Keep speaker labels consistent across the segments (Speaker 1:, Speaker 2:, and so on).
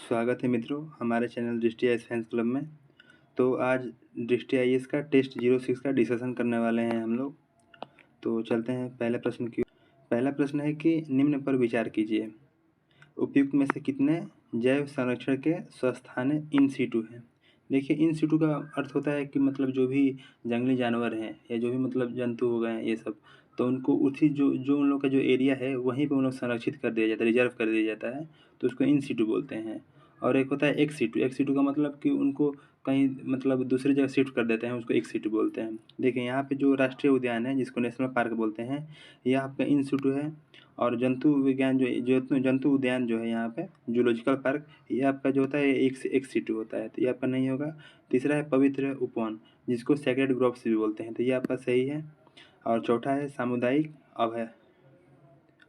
Speaker 1: स्वागत है मित्रों हमारे चैनल दृष्टि आईएएस फैंस क्लब में। तो आज दृष्टि आईएएस का टेस्ट 06 का डिस्कशन करने वाले हैं हम लोग। तो चलते हैं पहले प्रश्न की। पहला प्रश्न है कि निम्न पर विचार कीजिए, उपयुक्त में से कितने जैव संरक्षण के स्वस्थाने इन सीटू हैं। देखिए, इन सीटू का अर्थ होता है कि मतलब जो भी जंगली जानवर हैं या जो भी मतलब जंतु हो गए हैं ये सब, तो उनको उसी जो जो उन लोग का जो एरिया है वहीं पे उन लोग संरक्षित कर दिया जाता है, रिजर्व कर दिया जाता है, तो उसको इन सीटू बोलते हैं। और एक होता है एक सीटू का मतलब कि उनको कहीं मतलब दूसरी जगह शिफ्ट कर देते हैं, उसको एक सीटू बोलते हैं। देखिए, यहाँ पे जो राष्ट्रीय उद्यान है जिसको नेशनल पार्क बोलते हैं, यह आपका इन सीटू है। और जंतु विज्ञान जो जंतु उद्यान जो है यहाँ पे जूलॉजिकल पार्क, ये आपका जो होता है एक से एक सीटू होता है, तो ये आपका नहीं होगा। तीसरा है पवित्र उपवन जिसको सेक्रेड ग्रोव्स भी बोलते हैं, तो ये आपका सही है। और चौथा है सामुदायिक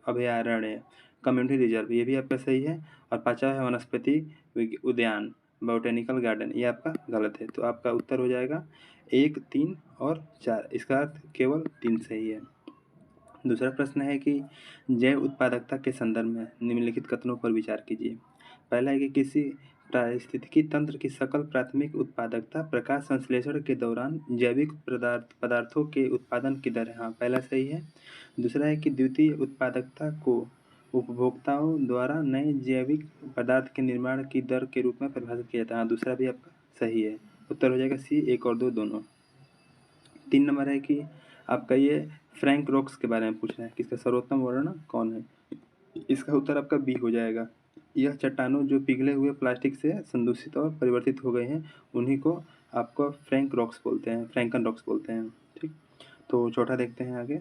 Speaker 1: अभयारण्य कम्युनिटी रिजर्व, ये भी आपका सही है। और पांचवा है वनस्पति उद्यान बोटेनिकल गार्डन, ये आपका गलत है। तो आपका उत्तर हो जाएगा 1, 3 और 4, इसका अर्थ केवल 3 सही है। दूसरा प्रश्न है कि जैव उत्पादकता के संदर्भ में निम्नलिखित कथनों पर विचार कीजिए। पहला है कि किसी पारिस्थितिकी तंत्र की सकल प्राथमिक उत्पादकता प्रकाश संश्लेषण के दौरान जैविक पदार्थों के उत्पादन की दर है। हाँ, पहला सही है। दूसरा है कि द्वितीय उत्पादकता को उपभोक्ताओं द्वारा नए जैविक पदार्थ के निर्माण की दर के रूप में परिभाषित किया जाता है। हाँ, दूसरा भी आपका सही है। उत्तर हो जाएगा सी, 1 और 2 दोनों। 3 नंबर है कि आपका ये फ्रैंक रॉक्स के बारे में पूछ रहा है कि इसका सर्वोत्तम वर्ण कौन है। इसका उत्तर आपका बी हो जाएगा। यह चट्टानों जो पिघले हुए प्लास्टिक से संदूषित और परिवर्तित हो गए हैं, उन्हीं को आपको फ्रैंक रॉक्स बोलते हैं, फ्रैंकन रॉक्स बोलते हैं। ठीक, तो चौथा देखते हैं आगे।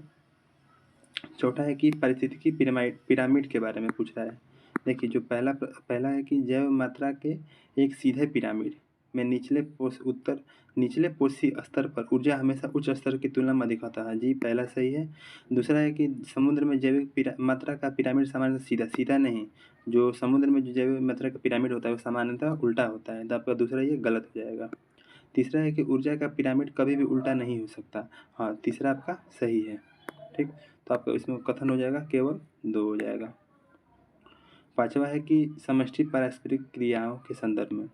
Speaker 1: चौथा है कि पारिस्थितिकी पिरामिड के बारे में पूछ रहा है। देखिए, जो पहला है कि जैव मात्रा के एक सीधे पिरामिड में निचले पोषी स्तर पर ऊर्जा हमेशा उच्च स्तर की तुलना में अधिक होता है। जी, पहला सही है। दूसरा है कि समुद्र में जैविक मात्रा का पिरामिड सामान्यतः सीधा सीधा नहीं, जो समुद्र में जो जैविक मात्रा का पिरामिड होता है वो सामान्यतः उल्टा होता है, तो आपका दूसरा ये गलत हो जाएगा। तीसरा है कि ऊर्जा का पिरामिड कभी भी उल्टा नहीं हो सकता। हाँ, तीसरा आपका सही है। ठीक, तो आपका इसमें कथन हो जाएगा केवल 2 हो जाएगा। पांचवा है कि समष्टि पारस्परिक क्रियाओं के संदर्भ में।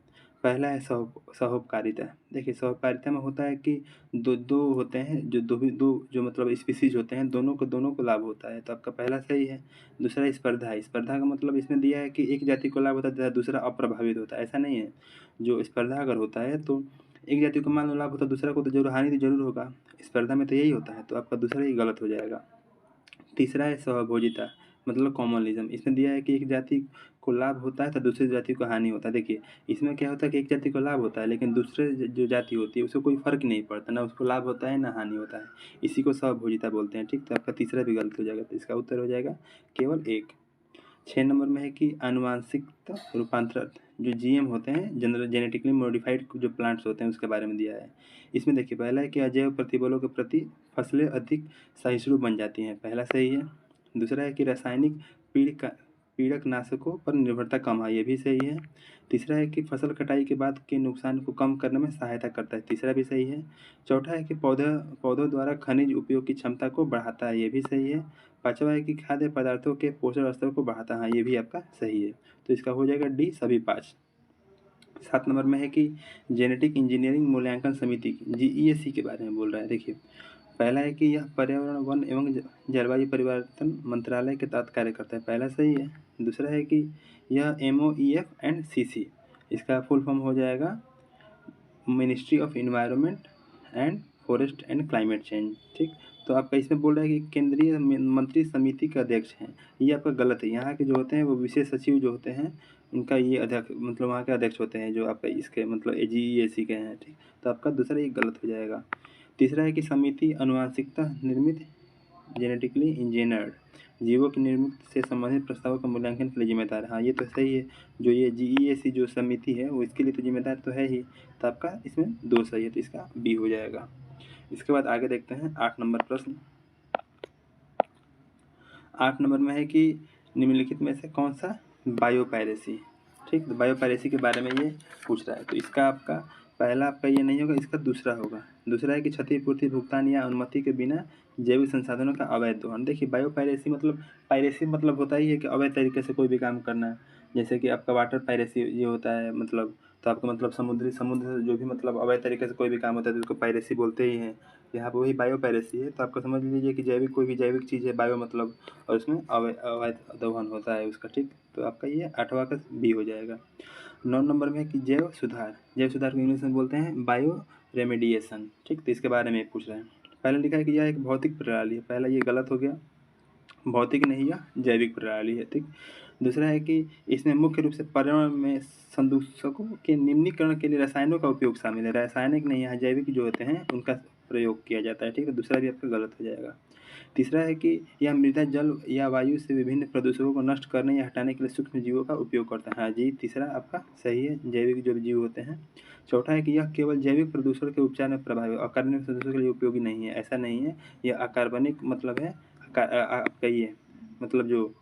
Speaker 1: पहला है सहोपकारिता। देखिए, सहोपकारिता में होता है कि दो दो होते हैं, जो दो जो मतलब स्पीसीज होते हैं, दोनों को लाभ होता है, तो आपका पहला सही है। दूसरा स्पर्धा। स्पर्धा का मतलब इसमें दिया है कि एक जाति को लाभ होता है, दूसरा अप्रभावित होता है, ऐसा नहीं है। जो स्पर्धा अगर होता है तो एक जाति को मान लो लाभ होता है, दूसरा को तो जरूर हानि तो जरूर होगा। स्पर्धा में तो यही होता है, तो आपका दूसरा ही गलत हो जाएगा। तीसरा है सहभोजिता, मतलब कॉमनलिज्म। इसमें दिया है कि एक जाति को लाभ होता है तो दूसरी जाति को हानि होता है। देखिए, इसमें क्या होता है कि एक जाति को लाभ होता है लेकिन दूसरे जो जाति होती है उसको कोई फर्क नहीं पड़ता, ना उसको लाभ होता है ना हानि होता है, इसी को सहभोजिता बोलते हैं। ठीक, तो आपका तीसरा भी गलत हो जाएगा, तो इसका उत्तर हो जाएगा केवल 1। 6 नंबर में है कि आनुवांशिक रूपांतरण जो जीएम होते हैं, जेनेटिकली मॉडिफाइड जो प्लांट्स होते हैं, उसके बारे में दिया है। इसमें देखिए, पहला है कि अजैव प्रतिबलों के प्रति फसलें अधिक सहिष्णु बन जाती हैं, पहला सही है। दूसरा है कि रासायनिक पीड़कनाशकों पर निर्भरता कम है, ये भी सही है। तीसरा है कि फसल कटाई के बाद के नुकसान को कम करने में सहायता करता है, तीसरा भी सही है। चौथा है कि पौधों द्वारा खनिज उपयोग की क्षमता को बढ़ाता है, ये भी सही है। पांचवा है कि खाद्य पदार्थों के पोषण स्तर को बढ़ाता है, ये भी आपका सही है, तो इसका हो जाएगा डी, सभी 5। 7 नंबर में है कि जेनेटिक इंजीनियरिंग मूल्यांकन समिति जीईएसी के बारे में बोल रहा है। देखिए, पहला है कि यह पर्यावरण वन एवं जलवायु परिवर्तन मंत्रालय के तहत कार्य करता है, पहला सही है। दूसरा है कि यह MOEF एंड CC, इसका फुल फॉर्म हो जाएगा ministry of environment and forest and climate change. ठीक, तो आपका इसमें बोल रहा है कि केंद्रीय मंत्री समिति के अध्यक्ष हैं, ये आपका गलत है। यहाँ के जो होते हैं वो विशेष सचिव जो होते हैं, उनका ये अध्यक्ष मतलब वहाँ के अध्यक्ष होते हैं, जो आपका इसके मतलब GEAC के हैं। ठीक, तो आपका दूसरा ये गलत हो जाएगा। तीसरा है कि समिति अनुवांशिकता निर्मित जेनेटिकली इंजीनियर्ड जीवों की निर्मित से संबंधित प्रस्तावों का मूल्यांकन के लिए जिम्मेदार है। हाँ, ये तो सही है। जो ये GEAC जो समिति है वो इसके लिए तो जिम्मेदार तो है ही, तो आपका इसमें 2 सही है, तो इसका बी हो जाएगा। इसके बाद आगे देखते हैं 8 नंबर प्रश्न। 8 नंबर में है कि निम्नलिखित में से कौन सा बायोपायरेसी। ठीक, तो बायोपायरेसी के बारे में ये पूछ रहा है, तो इसका आपका पहला आपका ये नहीं होगा, इसका दूसरा होगा। दूसरा है कि क्षतिपूर्ति भुगतान या अनुमति के बिना जैविक संसाधनों का अवैध दोहन। देखिए, बायोपायरेसी मतलब पायरेसी मतलब होता ही है कि अवैध तरीके से कोई भी काम करना है, जैसे कि आपका वाटर पायरेसी ये होता है, मतलब तो आपका मतलब समुद्र से जो भी मतलब अवैध तरीके से कोई भी काम होता है तो उसको पायरेसी बोलते ही हैं। यहाँ पे वही बायो पायरेसी है। तो आपका समझ लीजिए कि जैविक कोई भी जैविक चीज़ है बायो मतलब, और उसमें अवैध दोहन होता है उसका, ठीक। तो आपका ये 8वां का बी हो जाएगा। 9 नंबर में है कि जैव सुधार को इंग्लिश में बोलते हैं बायो रेमेडिएशन, ठीक। तो इसके बारे में पूछ रहे हैं। पहले लिखा है कि यह एक भौतिक प्रणाली है, पहला ये गलत हो गया, भौतिक नहीं यह जैविक प्रणाली है, ठीक। दूसरा है कि इसमें मुख्य रूप से पर्यावरण में संदूषकों के निम्नीकरण के लिए रसायनों का उपयोग शामिल है। रासायनिक नहीं, यहाँ जैविक जो होते हैं उनका प्रयोग किया जाता है, ठीक है। दूसरा भी आपका गलत हो जाएगा। तीसरा है कि यह मृदा जल या वायु से विभिन्न प्रदूषकों को नष्ट करने या हटाने के लिए सूक्ष्म जीवों का उपयोग करता है। हाँ जी, तीसरा आपका सही है, जैविक जो जीव होते हैं। चौथा है कि यह केवल जैविक प्रदूषण के उपचार में प्रभावी, अकार्बनिक प्रदूषण के लिए उपयोगी नहीं है, ऐसा नहीं है। यह अकार्बनिक मतलब है आपका ये मतलब जो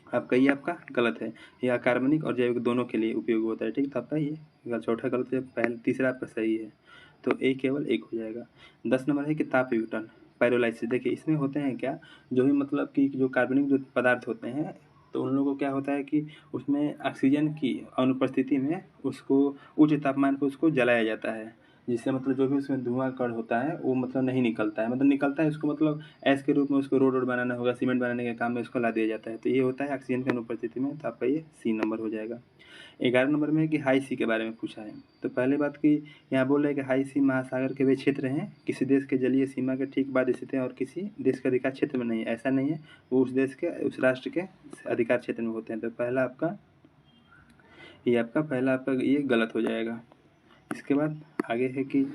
Speaker 1: आपका ये आपका गलत है। ये अकार्बनिक और जैविक दोनों के लिए उपयोग होता है, ठीक। तो आपका ये चौथा गलत है, पहले तीसरा आपका सही है। तो ए केवल एक हो जाएगा। 10 नंबर है कि ताप विघटन पायरोलाइसिस। देखिए इसमें होते हैं क्या, जो भी मतलब कि जो कार्बनिक जो पदार्थ होते हैं तो उन लोगों को क्या होता है कि उसमें ऑक्सीजन की अनुपस्थिति में उसको उच्च तापमान पर उसको जलाया जाता है, जिससे मतलब जो भी उसमें धुआं कण होता है वो मतलब नहीं निकलता है, मतलब निकलता है उसको मतलब ऐस के रूप में उसको रोड बनाना होगा, सीमेंट बनाने के काम में उसको ला दिया जाता है। तो ये होता है ऑक्सीजन की अनुपस्थिति में। तो आपका ये सी नंबर हो जाएगा। 11 नंबर में है कि हाई सी के बारे में पूछा है। तो पहले बात की यहाँ बोल रहे हैं कि हाई सी महासागर के वे क्षेत्र हैं किसी देश के जलीय सीमा के ठीक बाद स्थित हैं और किसी देश के अधिकार क्षेत्र में नहीं है, ऐसा नहीं है, वो उस देश के उस राष्ट्र के अधिकार क्षेत्र में होते हैं। तो पहला आपका ये गलत हो जाएगा। इसके बाद आगे है कि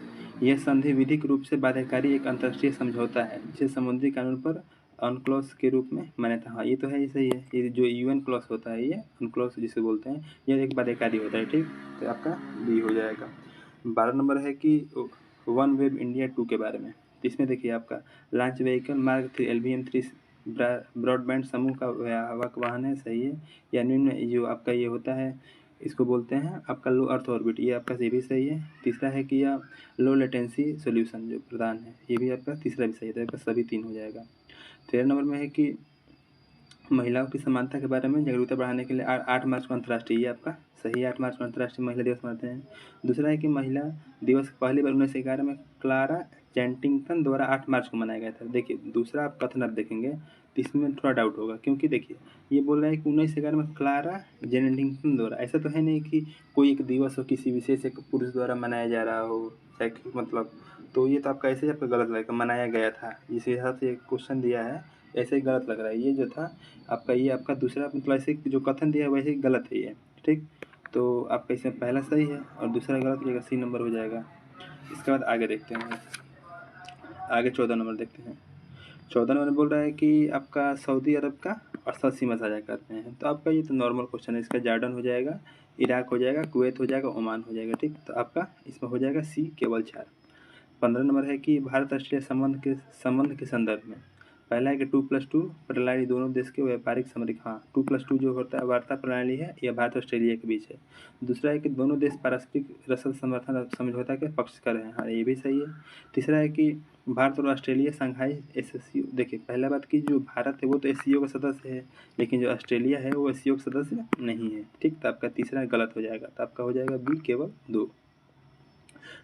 Speaker 1: यह संधि विधिक रूप से बाध्यकारी एक अंतर्राष्ट्रीय समझौता है जिसे समुद्री कानून पर अनक्लॉस के रूप में मान्यता। हाँ ये तो है, ये सही है। ये जो यूएन क्लॉस होता है, ये अनक्लॉस जिसे बोलते हैं, यह एक बाध्यकारी होता है, ठीक। तो आपका बी हो जाएगा। 12 नंबर है कि वन वेब इंडिया 2 के बारे में। तो इसमें देखिए आपका launch vehicle mark 3 LVM-3 broadband समूह का वाहक वाहन है, सही है। या निम्न जो आपका ये होता है इसको बोलते हैं आपका लो अर्थ ऑर्बिट, ये आपका ये भी सही है। तीसरा है कि यह लो लेटेंसी सॉल्यूशन जो प्रदान है, ये भी आपका तीसरा भी सही है। तो आपका सभी 3 हो जाएगा। 13 नंबर में है कि महिलाओं की समानता के बारे में जागरूकता बढ़ाने के लिए 8 मार्च को अंतर्राष्ट्रीय, ये आपका सही है, 8 मार्च को अंतर्राष्ट्रीय महिला दिवस मनाते हैं। दूसरा है कि महिला दिवस पहली बार 1911 में क्लारा चैंटिंगटन द्वारा 8 मार्च को मनाया गया था। देखिए दूसरा आप कथन आप देखेंगे तो इसमें थोड़ा डाउट होगा, क्योंकि देखिए ये बोल रहा है कि 1911 में क्लारा चैंटिंगटन द्वारा, ऐसा तो है नहीं कि कोई एक दिवस हो किसी विशेष एक पुरुष द्वारा मनाया जा रहा हो, मतलब तो ये तो आपका ऐसे ही आपका गलत लगेगा, मनाया गया था जिस हिसाब से क्वेश्चन दिया है ऐसे ही गलत लग रहा है। ये जो था आपका ये आपका दूसरा मतलब ऐसे जो कथन दिया है वैसे ही गलत है ये, ठीक। तो आपका इसमें पहला सही है और दूसरा गलत हो जाएगा, सी नंबर हो जाएगा। इसके बाद आगे देखते हैं, आगे 14 नंबर देखते हैं। 14 नंबर बोल रहा है कि आपका सऊदी अरब का औसत सीमा साझा करते हैं। तो आपका ये तो नॉर्मल क्वेश्चन है, इसका जॉर्डन हो जाएगा, इराक हो जाएगा, कुवैत हो जाएगा, ओमान हो जाएगा, ठीक। तो आपका इसमें हो जाएगा सी केवल 4। 15 नंबर है कि भारत ऑस्ट्रेलिया संबंध के संदर्भ में पहला है कि 2+2 प्रणाली दोनों देश के व्यापारिक सामरिक, हाँ 2+2 जो होता है वार्ता प्रणाली है, यह भारत ऑस्ट्रेलिया के बीच है। दूसरा है कि दोनों देश पारस्परिक रसद समर्थन समझौता के पक्षकार हैं, हाँ ये भी सही है। तीसरा है कि भारत और ऑस्ट्रेलिया संघाई SCO, देखिए पहला बात की जो भारत है वो तो SCO का सदस्य है, लेकिन जो ऑस्ट्रेलिया है वो SCO का सदस्य नहीं है, ठीक। तो आपका तीसरा गलत हो जाएगा। तो आपका हो जाएगा बी केवल 2।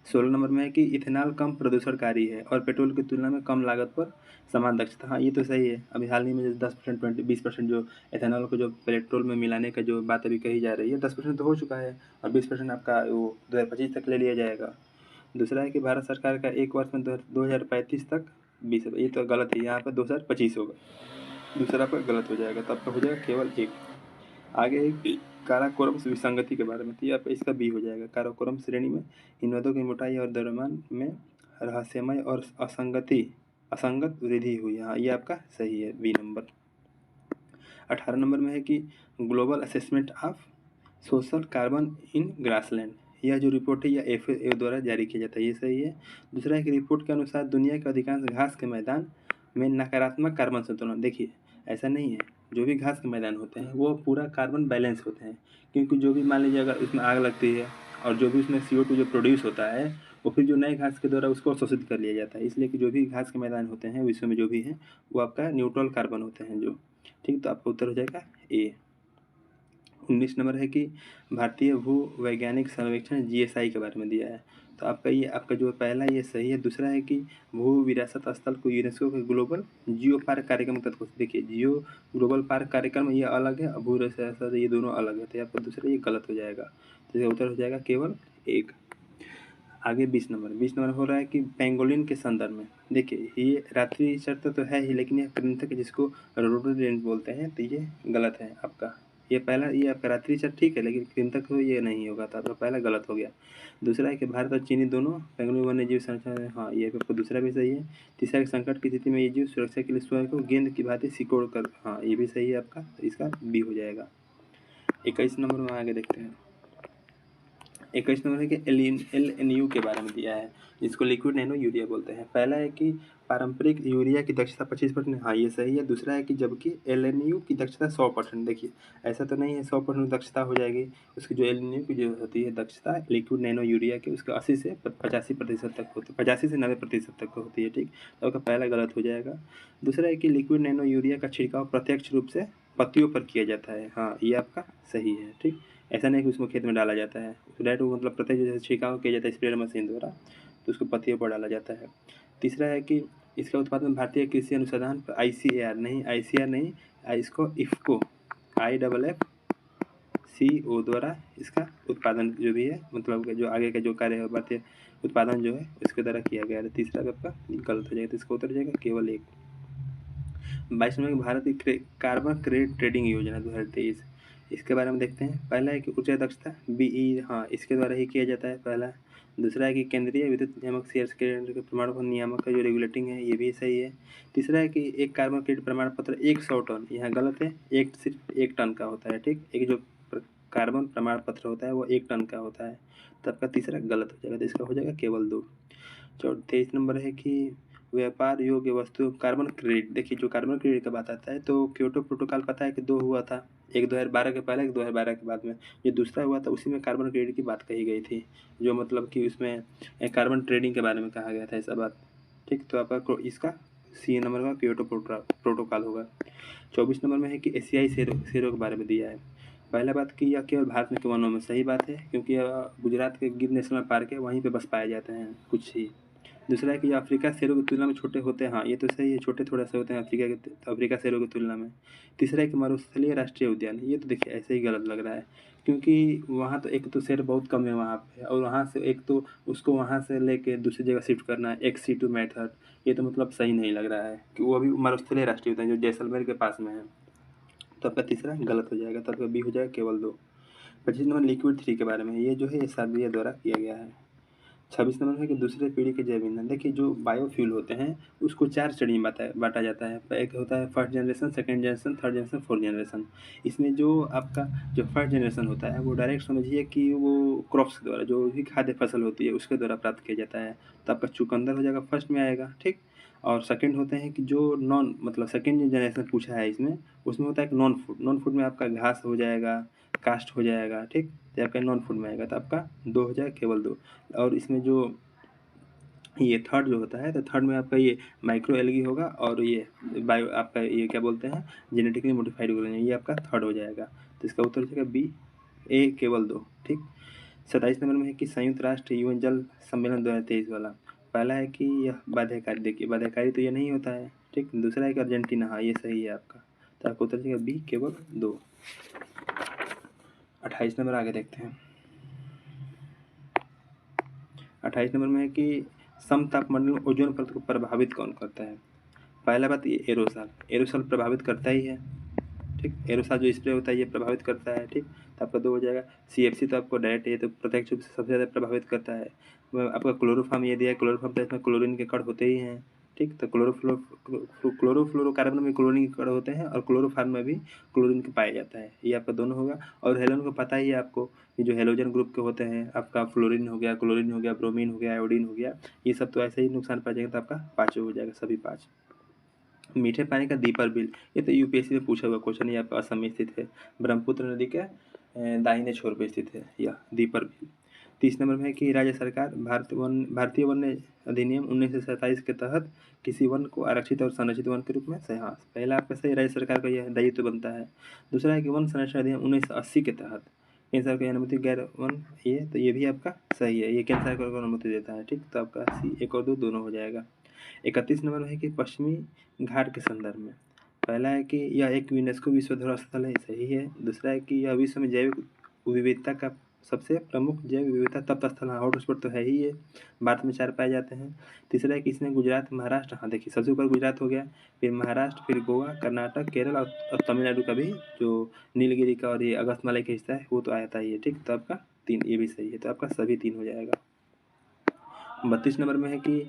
Speaker 1: 16 नंबर में है कि इथेनॉल कम प्रदूषणकारी है और पेट्रोल की तुलना में कम लागत पर समान दक्षता, हाँ ये तो सही है। अभी हाल ही में जो 10% 20% जो इथेनॉल को जो पेट्रोल में मिलाने का जो बात अभी कही जा रही है, 10% तो हो चुका है और 20% आपका वो 2025 तक ले लिया जाएगा। दूसरा है कि भारत सरकार का एक वर्ष में 2035 तक 20, ये तो गलत है, यहाँ पर 2025 होगा, दूसरा आपका गलत हो जाएगा। तो आपका हो जाएगा केवल 1। आगे एक काराकोरम विसंगति के बारे में, तो ये आपका इसका बी हो जाएगा। काराकोरम श्रेणी में इन वेदों की मोटाई और द्रव्यमान में रहस्यमय और असंगत वृद्धि हुई, हाँ ये आपका सही है, बी नंबर। 18 नंबर में है कि global assessment of social carbon in grassland, यह जो रिपोर्ट है यह FAO द्वारा जारी किया जाता है, ये सही है। दूसरा है कि रिपोर्ट के अनुसार दुनिया के अधिकांश घास के मैदान में नकारात्मक कार्बन संतुलन, देखिए ऐसा नहीं है, जो भी घास के मैदान होते हैं वो पूरा कार्बन बैलेंस होते हैं, क्योंकि जो भी मान लीजिए अगर उसमें आग लगती है और जो भी उसमें CO2 जो प्रोड्यूस होता है वो फिर जो नए घास के द्वारा उसको अवशोषित कर लिया जाता है, इसलिए कि जो भी घास के मैदान होते हैं विश्व में जो भी हैं वो आपका न्यूट्रल कार्बन होते हैं जो, ठीक। तो आपका उत्तर हो जाएगा ए। 19 नंबर है कि भारतीय भू वैज्ञानिक सर्वेक्षण जीएसआई के बारे में दिया है। तो आपका ये आपका जो पहला ये सही है। दूसरा है कि भू विरासत स्थल को यूनेस्को के ग्लोबल जियो पार्क कार्यक्रम के तहत देखिए जियो ग्लोबल पार्क कार्यक्रम ये अलग है, भू विरासत ये दोनों अलग है। तो आपका दूसरा ये गलत हो जाएगा। तो इसका उत्तर हो जाएगा केवल 1। आगे 20 नंबर हो रहा है कि पेंगोलिन के संदर्भ में देखिए ये रात्रि चर्चा तो है ही, लेकिन यह कृंतक जिसको रोडोडेंट बोलते हैं, तो ये गलत है आपका। ये पहला ये आपका रात्रि चर ठीक है, लेकिन कृंतक तो ये नहीं होगा, तो आपका पहला गलत हो गया। दूसरा है कि भारत और चीनी दोनों पेंगोलिन वन्यजीव संरक्षण, हाँ ये आपको दूसरा भी सही है। तीसरा है संकट की स्थिति में ये जीव सुरक्षा के लिए स्वयं को गेंद की भांति सिकोड़ कर, हाँ ये भी सही है आपका, तो इसका बी हो जाएगा। 21 नंबर में आगे देखते हैं। 21 नंबर है कि LNU के बारे में दिया है, जिसको लिक्विड नैनो यूरिया बोलते हैं। पहला है कि पारंपरिक यूरिया की दक्षता 25%, हाँ ये सही है। दूसरा है कि जबकि LNU की दक्षता 100%, देखिए ऐसा तो नहीं है 100% दक्षता हो जाएगी, उसकी जो LNU की जो होती है दक्षता लिक्विड नैनो यूरिया की उसका 80 से 85% तक होती है, 85 से 90% तक होती है, ठीक। तो आपका पहला गलत हो जाएगा। दूसरा है कि लिक्विड नैनो यूरिया का छिड़काव प्रत्यक्ष रूप से पत्तियों पर किया जाता है, हाँ ये आपका सही है, ठीक। ऐसा नहीं कि उसको खेत में डाला जाता है, डायरेक्ट मतलब प्रत्यक्ष जैसे छिड़काव किया जाता है स्प्रेयर मशीन द्वारा, तो उसको पत्तियों पर डाला जाता है। तीसरा है कि इसका उत्पादन भारतीय कृषि अनुसंधान ICAR नहीं, इसको इफ़को IFFCO द्वारा इसका उत्पादन जो भी है, मतलब जो आगे का जो कार्य है भारतीय उत्पादन जो है उसके द्वारा किया गया है। तीसरा आपका गलत हो जाएगा, तो इसका उत्तर जाएगा केवल 1। 22 नंबर भारत की कार्बन क्रेडिट ट्रेडिंग योजना 2023, इसके बारे में देखते हैं। पहला है कि ऊर्जा दक्षता BE, हाँ इसके द्वारा ही किया जाता है पहला। दूसरा है कि केंद्रीय विद्युत नियामक शेयर्स के प्रमाण पत्र नियामक का जो रेगुलेटिंग है ये भी सही है। तीसरा है कि एक कार्बन क्रेडिट प्रमाण पत्र 100 टन, यहाँ गलत है, एक सिर्फ 1 टन का होता है, ठीक। एक जो कार्बन प्रमाण पत्र होता है वो 1 टन का होता है, तो आपका तीसरा गलत हो जाएगा, तो इसका हो जाएगा केवल 2। 23 नंबर है कि व्यापार योग्य वस्तु कार्बन क्रेडिट, देखिए जो कार्बन क्रेडिट का बात आता है तो क्योटो प्रोटोकॉल पता है कि 2 हुआ था, एक 2012 के पहले, एक 2012 के बाद में। जो दूसरा हुआ था उसी में कार्बन क्रेडिट की बात कही गई थी, जो मतलब कि उसमें कार्बन ट्रेडिंग के बारे में कहा गया था ऐसा बात, ठीक। तो आपका इसका C नंबर का क्योटो प्रोटोकॉल होगा। 24 नंबर में है कि एशियाई शेरों के बारे में दिया है। पहला बात कि यह केवल भारत में के वनों में, सही बात है, क्योंकि यह गुजरात के गिर नेशनल पार्क है, वहीं पे बस पाए जाते हैं कुछ ही। दूसरा है कि अफ्रीका शेरों की तुलना में छोटे होते हैं, हाँ ये तो सही है, छोटे थोड़ा से होते हैं अफ्रीका शेरों की तुलना में। तीसरा है कि मरुस्थलीय राष्ट्रीय उद्यान, ये तो देखिए ऐसे ही गलत लग रहा है, क्योंकि वहाँ तो एक तो शेर बहुत कम है वहाँ पे, और वहाँ से एक तो उसको वहाँ से लेके दूसरी जगह शिफ्ट करना है, XC2 मेथड, ये तो मतलब सही नहीं लग रहा है कि वो अभी मरुस्थलीय राष्ट्रीय उद्यान जो जैसलमेर के पास में है। तो आपका तीसरा गलत हो जाएगा, तो आपका B हो जाएगा केवल 2। 25 नंबर लिक्विड 3 के बारे में, ये जो है ये सर्बिया द्वारा किया गया है। 26 नंबर है कि दूसरे पीढ़ी के जैव ईंधन, देखिए जो बायोफ्यूल होते हैं उसको 4 श्रेणी में बांटा जाता है। एक होता है first generation, second generation, third generation, fourth generation. इसमें जो आपका जो फर्स्ट जनरेशन होता है वो डायरेक्ट समझिए कि वो क्रॉप्स के द्वारा जो भी खाद्य फसल होती है उसके द्वारा प्राप्त किया जाता है, तो आपका चुकंदर हो जाएगा, फर्स्ट में आएगा, ठीक। और सेकंड होते हैं कि जो नॉन मतलब सेकंड जनरेशन पूछा है इसमें, उसमें होता है कि नॉन फूड में आपका घास हो जाएगा, कास्ट हो जाएगा, ठीक। तो आपका नॉन फूड में आएगा, तो आपका 2 हो जाएगा, केवल 2। और इसमें जो ये थर्ड जो होता है, तो थर्ड में आपका ये माइक्रो एल्गी होगा, और ये बायो आपका ये क्या बोलते हैं जेनेटिकली मॉडिफाइड ऑर्गेनिज्म, ये आपका थर्ड हो जाएगा, तो इसका उत्तर हो जाएगा BA केवल 2, ठीक। 27 नंबर में है कि संयुक्त राष्ट्र UN जल सम्मेलन 2023 वाला। पहला है कि यह बाध्यकारी, देखिए बाध्यकारी तो ये नहीं होता है, ठीक। दूसरा है कि अर्जेंटीना, हाँ ये सही है आपका, तो आपका उत्तर हो जाएगा B केवल 2। 28 नंबर आगे देखते हैं। 28 नंबर में है कि समतापमंडल में ओजोन परत को प्रभावित कौन करता है। पहला बात ये एरोसॉल प्रभावित करता ही है, ठीक। एरोसॉल जो स्प्रे होता है ये प्रभावित करता है, ठीक। तो आपका 2 हो जाएगा। CFC तो आपको डायरेक्ट ये तो प्रत्यक्ष रूप से सबसे ज़्यादा प्रभावित करता है। आपका क्लोरोफॉर्म ये दिया है, क्लोरोफॉर्म तो इसमें क्लोरीन के कण होते ही हैं, ठीक। तो क्लोरोफ्लोरोकार्बन में क्लोरीन के कण होते हैं, और क्लोरोफॉर्म में भी क्लोरीन के पाया जाता है, ये आपका दोनों होगा। और हेलोजन को पता ही है आपको, ये जो हेलोजन ग्रुप के होते हैं आपका फ्लोरीन हो गया, क्लोरीन हो गया, ब्रोमीन हो गया, आयोडीन हो गया, ये सब तो ऐसे ही नुकसान पहुंचाएंगे, तो आपका 5 हो जाएगा, सभी 5। मीठे पानी का दीपर बिल, ये तो UPSC में पूछा हुआ क्वेश्चन, ये आपका असम में स्थित है, ब्रह्मपुत्र नदी के दाहिने छोर पर स्थित है यह दीपर बिल। 30 नंबर में है कि राज्य सरकार भारतीय वन्य अधिनियम 1927 के तहत किसी वन को आरक्षित और संरक्षित वन के रूप में सही। हाँ, पहला आपका सही, राज्य सरकार का यह दायित्व बनता है। दूसरा है कि वन संरक्षण अधिनियम 1980 के तहत केंद्र सरकार की अनुमति गैर वन, ये तो ये भी आपका सही है, ये केंद्र सरकार को अनुमति देता है। ठीक, तो आपका सी 1 और 2 दोनों हो जाएगा। 31 नंबर में है कि पश्चिमी घाट के संदर्भ में, पहला है कि यह एक यूनेस्को विश्व धरोहर स्थल है, सही है। दूसरा है कि यह विश्व में जैव विविधता का सबसे प्रमुख जैव विविधता तप्त स्थल, हाँ, हॉटस्पॉट तो है ही ये, भारत में 4 पाए जाते हैं। तीसरा है कि इसमें गुजरात, महाराष्ट्र, हाँ देखिए सबसे ऊपर गुजरात हो गया, फिर महाराष्ट्र, फिर गोवा, कर्नाटक, केरल और तमिलनाडु का भी जो नीलगिरी का और ये अगस्तमाला का हिस्सा है वो तो आता ही है। ठीक, तो आपका 3 ये भी सही है, तो आपका सभी 3 हो जाएगा। 32 नंबर में है कि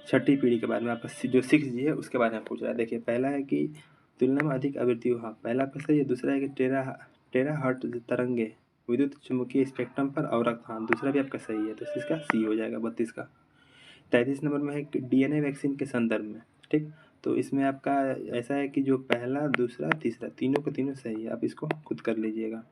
Speaker 1: छठी पीढ़ी के बारे में आपका जो 6G है उसके बारे में पूछ रहा है। देखिए पहला है कि तुलना में अधिक आवृत्ति, हाँ पहला आपका सही है। दूसरा है कि टेराहर्ट्ज तरंगे विद्युत चुम्बकीय स्पेक्ट्रम पर अवरक्त, हाँ दूसरा भी आपका सही है, तो इसका सी हो जाएगा 32 का। 33 नंबर में है कि DNA वैक्सीन के संदर्भ में, ठीक, तो इसमें आपका ऐसा है कि जो पहला, दूसरा, तीसरा तीनों के तीनों सही है, आप इसको खुद कर लीजिएगा।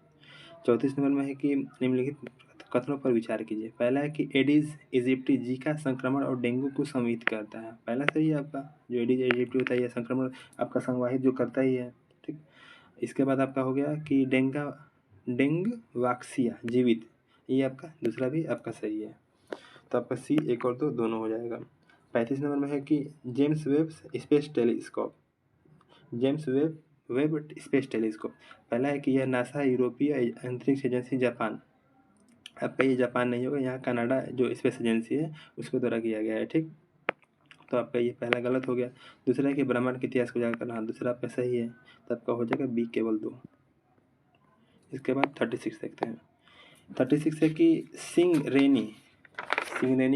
Speaker 1: 34 नंबर में है कि निम्नलिखित कथनों पर विचार कीजिए। पहला है कि एडिस इजिप्टी जीका संक्रमण और डेंगू को संवहित करता है, पहला सही है आपका, जो एडिस इजिप्टी होता है यह संक्रमण आपका संवाहित जो करता ही है। ठीक, इसके बाद आपका हो गया कि डेंग वाक्सिया जीवित, ये आपका दूसरा भी आपका सही है, तो आपका सी 1 और 2 दोनों हो जाएगा। 35 नंबर में है कि जेम्स वेब स्पेस टेलीस्कोप, पहला है कि यह नासा यूरोपीय अंतरिक्ष एजेंसी जापान, आपका ये जापान नहीं होगा, यहाँ कनाडा जो स्पेस एजेंसी है उसके द्वारा किया गया है। ठीक, तो आपका ये पहला गलत हो गया। दूसरा है कि ब्रह्मांड के इतिहास को उजागर करना, हाँ दूसरा आपका सही है, तो आपका हो जाएगा बी केवल 2। इसके बाद 36 देखते हैं। 36 है कि सिंगरेनी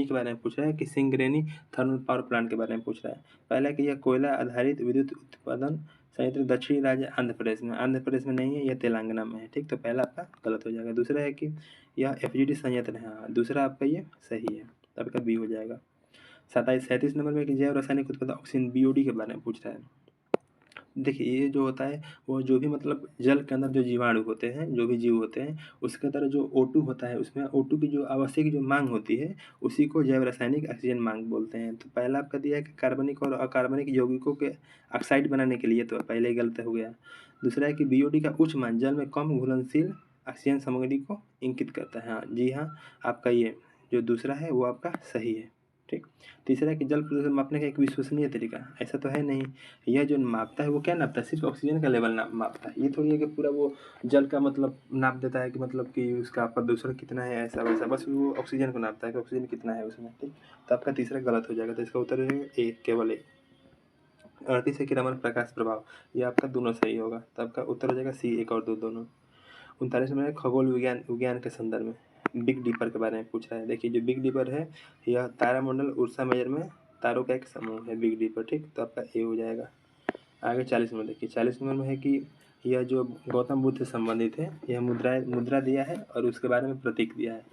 Speaker 1: के बारे में पूछ रहा है कि सिंगरेनी थर्मल पावर प्लांट के बारे में पूछ रहा है। पहला कि यह कोयला आधारित विद्युत उत्पादन संयंत्र दक्षिणी राज्य आंध्र प्रदेश में नहीं है, यह तेलंगाना में है। ठीक, तो पहला आपका गलत हो जाएगा। दूसरा है कि यह FGD संयंत्र है, हाँ दूसरा आपका ये सही है, तो आपका बी हो जाएगा। 37 नंबर में कि जैव रासायनिक उत्पादन ऑक्सीजन BOD के बारे में पूछ रहा है। देखिए ये जो होता है वो जो भी मतलब जल के अंदर जो जीवाणु होते हैं, जो भी जीव होते हैं, उसके अंदर जो O2 होता है, उसमें O2 की जो आवश्यक जो मांग होती है उसी को जैव रासायनिक ऑक्सीजन मांग बोलते हैं। तो पहला आपका दिया है कि कार्बनिक और अकार्बनिक यौगिकों के ऑक्साइड बनाने के लिए, तो पहले ही गलत हो गया। दूसरा है कि BOD का उच्च मान जल में कम घुलनशील ऑक्सीजन सामग्री को इंगित करता है, हाँ जी हाँ, आपका ये जो दूसरा है वो आपका सही है। ठीक, तीसरा है कि जल प्रदूषण मापने का एक विश्वसनीय तरीका, ऐसा तो है नहीं, यह जो मापता है वो क्या नापता है, सिर्फ ऑक्सीजन का लेवल मापता है, ये थोड़ी है कि पूरा वो जल का मतलब नाप देता है कि मतलब कि उसका प्रदूषण कितना है ऐसा वैसा, बस वो ऑक्सीजन को नापता है कि ऑक्सीजन कितना है उसमें। ठीक, तो आपका तीसरा गलत हो जाएगा, तो इसका उत्तर है ए, केवल ए। 38 है कि रमन प्रकाश प्रभाव, ये आपका दोनों सही होगा, तो आपका उत्तर हो जाएगा सी 1 और 2 दोनों। 39 में खगोल विज्ञान के संदर्भ में बिग डीपर के बारे में पूछ रहा है। देखिए जो बिग डीपर है यह तारामंडल उर्सा मेजर में तारों का एक समूह है बिग डीपर। ठीक, तो आपका ए हो जाएगा। आगे 40 नंबर देखिए, 40 नंबर में है कि यह जो गौतम बुद्ध से संबंधित है, यह मुद्रा दिया है और उसके बारे में प्रतीक दिया है।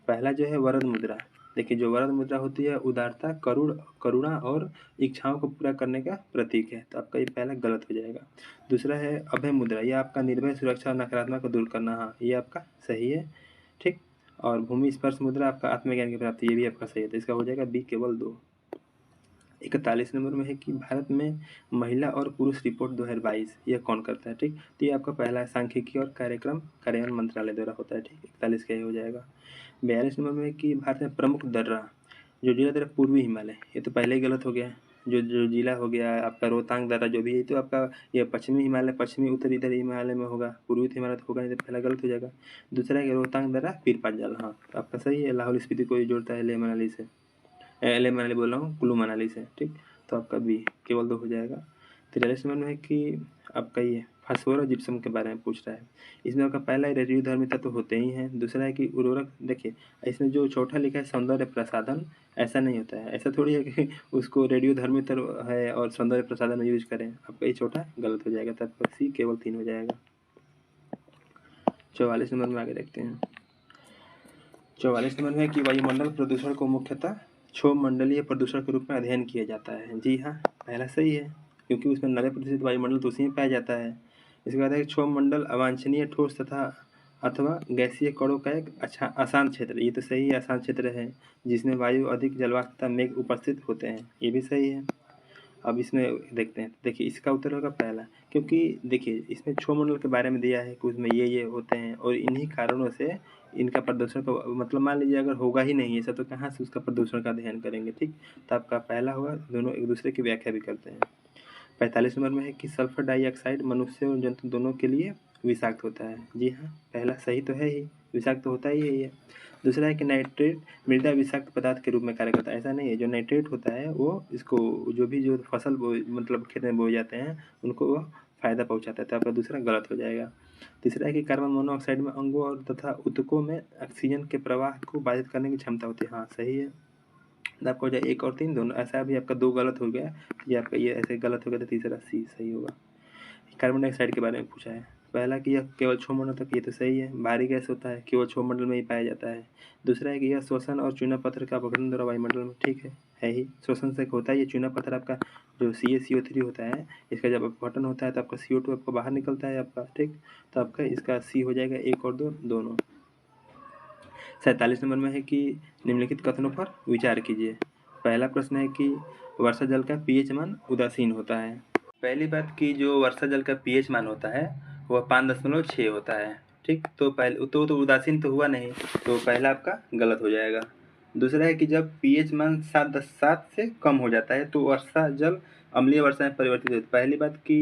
Speaker 1: पहला जो है वरद मुद्रा, देखिए जो वरद मुद्रा होती है उदारता, करुणा और इच्छाओं को पूरा करने का प्रतीक है, तो आपका ये पहला गलत हो जाएगा। दूसरा है अभय मुद्रा, यह आपका निर्भय, सुरक्षा और नकारात्मक को दूर करना, हाँ ये आपका सही है। ठीक, और भूमि स्पर्श मुद्रा आपका आत्मज्ञान की प्राप्ति, ये भी आपका सही है, तो इसका हो जाएगा बी केवल 2। 41 नंबर में है कि भारत में महिला और पुरुष रिपोर्ट 2022 यह कौन करता है। ठीक, तो ये आपका पहला है सांख्यिकी और कार्यक्रम कार्यान्वयन मंत्रालय द्वारा होता है। ठीक, 41 का ये हो जाएगा। 42 नंबर में है कि भारत में प्रमुख दर्रा जो जिला दर्रा पूर्वी हिमालय, ये तो पहले ही गलत हो गया। जो जिला हो गया आपका रोहतांग दर्रा जो भी है, तो आपका ये पश्चिमी हिमालय, पश्चिमी उत्तरी इधर हिमालय में होगा, पूर्वी हिमालय तो होगा नहीं, तो पहला गलत हो जाएगा। दूसरा है कि रोहतांग दर्रा पीर पांचाल, हाँ आपका सही है, लाहौल स्पीति को ये जोड़ता है लेह मनाली से, LA मनाली बोल रहा हूँ, कुल्लू मनाली से। ठीक, तो आपका बी केवल 2 हो जाएगा। 43 नंबर में है कि आपका ये फास्फोरस और जिप्सम के बारे में पूछ रहा है। इसमें आपका पहला रेडियोधर्मी तत्व होते ही हैं। दूसरा है कि उर्वरक, देखिए इसमें जो चौथा लिखा है सौंदर्य प्रसाधन, ऐसा नहीं होता है, ऐसा थोड़ी है कि उसको रेडियोधर्मी तत्व है और सौंदर्य प्रसाधन में यूज करें, आपका ये चौथा गलत हो जाएगा, तब आपका सी केवल 3 हो जाएगा। 44 नंबर में आगे देखते हैं। 44 नंबर में कि वायुमंडल प्रदूषण को मुख्यतः क्षोभ मंडलीय प्रदूषण के रूप में अध्ययन किया जाता है। जी हाँ, पहला सही है, क्योंकि उसमें 90% वायुमंडल तो उसी में पाया जाता है। इसके बाद है क्षोभ मंडल अवांछनीय ठोस तथा अथवा गैसीय कणों का एक अच्छा आसान क्षेत्र, ये तो सही है, आसान क्षेत्र है जिसमें वायु अधिक जलवाष्प तथा मेघ उपस्थित होते हैं, ये भी सही है। अब इसमें देखते हैं, देखिए इसका उत्तर होगा पहला, क्योंकि देखिए इसमें क्षोमंडल के बारे में दिया है कि उसमें ये होते हैं और इन्हीं कारणों से इनका प्रदूषण को, मतलब मान लीजिए अगर होगा ही नहीं ऐसा तो कहाँ से उसका प्रदूषण का अध्ययन करेंगे, ठीक। तो आपका पहला होगा, दोनों एक दूसरे की व्याख्या भी करते हैं। 45 नंबर में है कि सल्फर डाइऑक्साइड मनुष्य और जंतु दोनों के लिए विषाक्त होता है। जी हाँ, पहला सही तो है ही, विषाक्त तो होता ही है। दूसरा है कि नाइट्रेट मृदा विषाक्त पदार्थ के रूप में कार्य करता है। ऐसा नहीं है, जो नाइट्रेट होता है वो इसको जो फसल मतलब खेत में बोए जाते हैं उनको वो फायदा पहुँचाता है, तो आपका दूसरा गलत हो जाएगा। तीसरा है कि कार्बन मोनोऑक्साइड में अंगों और तथा ऊतकों में ऑक्सीजन के प्रवाह को बाधित करने की क्षमता होती है। हाँ सही है। तो आपका हो जाए 1 और 3 दोनों, ऐसा भी आपका 2 गलत हो गया, ये आपका ये ऐसे गलत हो गया, तो तीसरा सी सही होगा। कार्बन डाइऑक्साइड के बारे में पूछा है, पहला कि यह केवल क्षोमंडल तक, ये तो सही है, भारी गैस होता है, केवल क्षोमंडल में ही पाया जाता है। दूसरा है कि यह श्वसन और चूना पत्थर का अपघटन द्वारा वायुमंडल में, ठीक है ही, श्वसन से होता है। ये चूना पत्थर आपका जो CaCO3 होता है, इसका जब अपघटन होता है तो आपका CO2 आपको बाहर निकलता है आपका, ठीक। तो आपका इसका सी हो जाएगा 1 और 2 दोनों। 47 नंबर में है कि निम्नलिखित कथनों पर विचार कीजिए। पहला प्रश्न है कि वर्षा जल का pH मान उदासीन होता है। पहली बात कि जो वर्षा जल का pH मान होता है वह 5.6 होता है, ठीक। तो पहले तो उदासीन तो हुआ नहीं, तो पहला आपका गलत हो जाएगा। दूसरा है कि जब pH मान 7 से कम हो जाता है तो वर्षा जल अम्लीय वर्षा में परिवर्तित होता है। पहली बात कि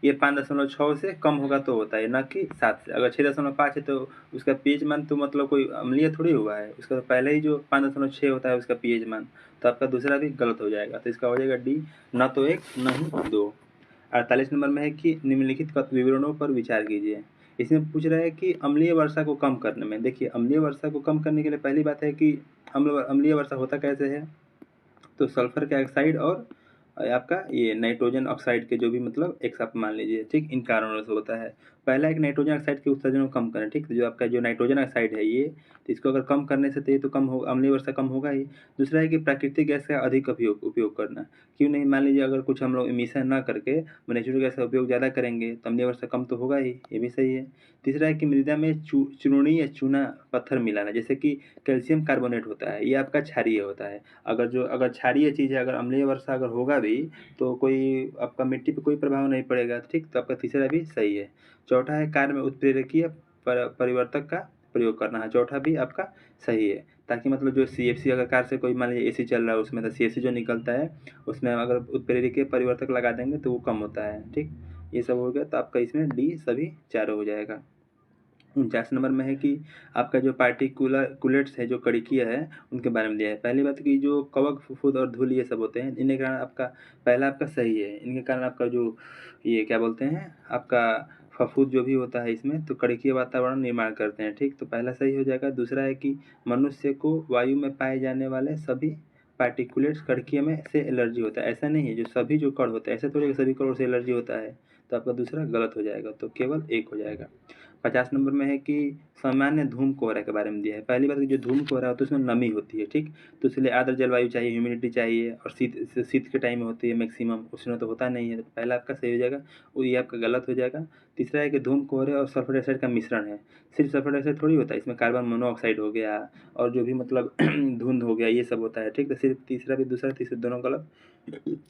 Speaker 1: ये 5.6 से कम होगा तो होता है, ना कि 7 से। अगर 6.5 है तो उसका pH मान तो मतलब कोई अम्लीय थोड़ी हुआ है, उसका तो पहले ही जो 5.6 होता है उसका pH मान, तो आपका दूसरा भी गलत हो जाएगा। तो इसका हो जाएगा डी, न तो 1 न ही 2। 48 नंबर में है कि निम्नलिखित विवरणों पर विचार कीजिए। इसमें पूछ रहा है कि अम्लीय वर्षा को कम करने में, देखिए अम्लीय वर्षा को कम करने के लिए पहली बात है कि अम्लीय वर्षा होता कैसे है, तो सल्फर के ऑक्साइड और आपका ये नाइट्रोजन ऑक्साइड के जो भी मतलब एक साथ मान लीजिए, ठीक, इन कारणों से होता है। पहला एक नाइट्रोजन ऑक्साइड के उत्सर्जन को कम करें, ठीक। तो जो आपका जो नाइट्रोजन ऑक्साइड है ये, तो इसको अगर कम करने से तो ये तो कम होगा, अम्लीय वर्षा कम होगा ही। दूसरा है कि प्राकृतिक गैस का अधिक उपयोग करना, क्यों नहीं, मान लीजिए अगर कुछ हम लोग इमिशन ना करके नेचुरल गैस का उपयोग ज़्यादा करेंगे तो अम्लीय वर्षा कम तो होगा ही, ये भी सही है। तीसरा है कि मृदा में चूर्णी या चूना पत्थर मिलाना, जैसे कि कैल्शियम कार्बोनेट होता है, ये आपका क्षारीय होता है। अगर क्षारीय चीज़ है, अगर अम्लीय वर्षा अगर होगा भी तो कोई आपका मिट्टी पे कोई प्रभाव नहीं पड़ेगा, ठीक। तो आपका तीसरा भी सही है। चौथा है कार्य में उत्प्रेरकीय परिवर्तक का प्रयोग करना है, चौथा भी आपका सही है, ताकि मतलब जो CFC अगर कार से कोई मान लीजिए AC चल रहा है उसमें तो CFC जो निकलता है उसमें अगर उत्प्रेरकीय परिवर्तक लगा देंगे तो वो कम होता है, ठीक। ये सब हो गया, तो आपका इसमें डी सभी चारों हो जाएगा। 49 नंबर में है कि आपका जो पार्टिकुलेट्स है, जो कणिकीय है, उनके बारे में दिया है। पहली बात कि जो कवक, फुफुंद और धूल ये सब होते हैं, इनके कारण आपका पहला आपका सही है, इनके कारण आपका जो ये क्या बोलते हैं आपका फफूंद जो भी होता है इसमें तो कणिकीय वातावरण निर्माण करते हैं, ठीक। तो पहला सही हो जाएगा। दूसरा है कि मनुष्य को वायु में पाए जाने वाले सभी पार्टिकुलेट्स कणिकीय में से एलर्जी होता है। ऐसा नहीं है, जो सभी जो कण होते हैं ऐसा थोड़ी सभी कणों से एलर्जी होता है, तो आपका दूसरा गलत हो जाएगा, तो केवल 1 हो जाएगा। 50 नंबर में है कि सामान्य धूम कोहरा के बारे में दिया है। पहली बात कि जो धूम कोहरा होता है उसमें नमी होती है, ठीक। तो इसलिए आर्द्र जलवायु चाहिए, ह्यूमिडिटी चाहिए, और शीत के टाइम में होती है मैक्सिमम, उसमें तो होता नहीं है, तो पहला आपका सही हो जाएगा, वो ये आपका गलत हो जाएगा। तीसरा है कि धूम कोहरे और सल्फर डाइऑक्साइड का मिश्रण है, सिर्फ सल्फर डाइऑक्साइड थोड़ी होता है, इसमें कार्बन मोनोऑक्साइड हो गया और जो भी मतलब धुंध हो गया, ये सब होता है, ठीक। तो सिर्फ तीसरा भी दूसरा तीसरा दोनों गलत।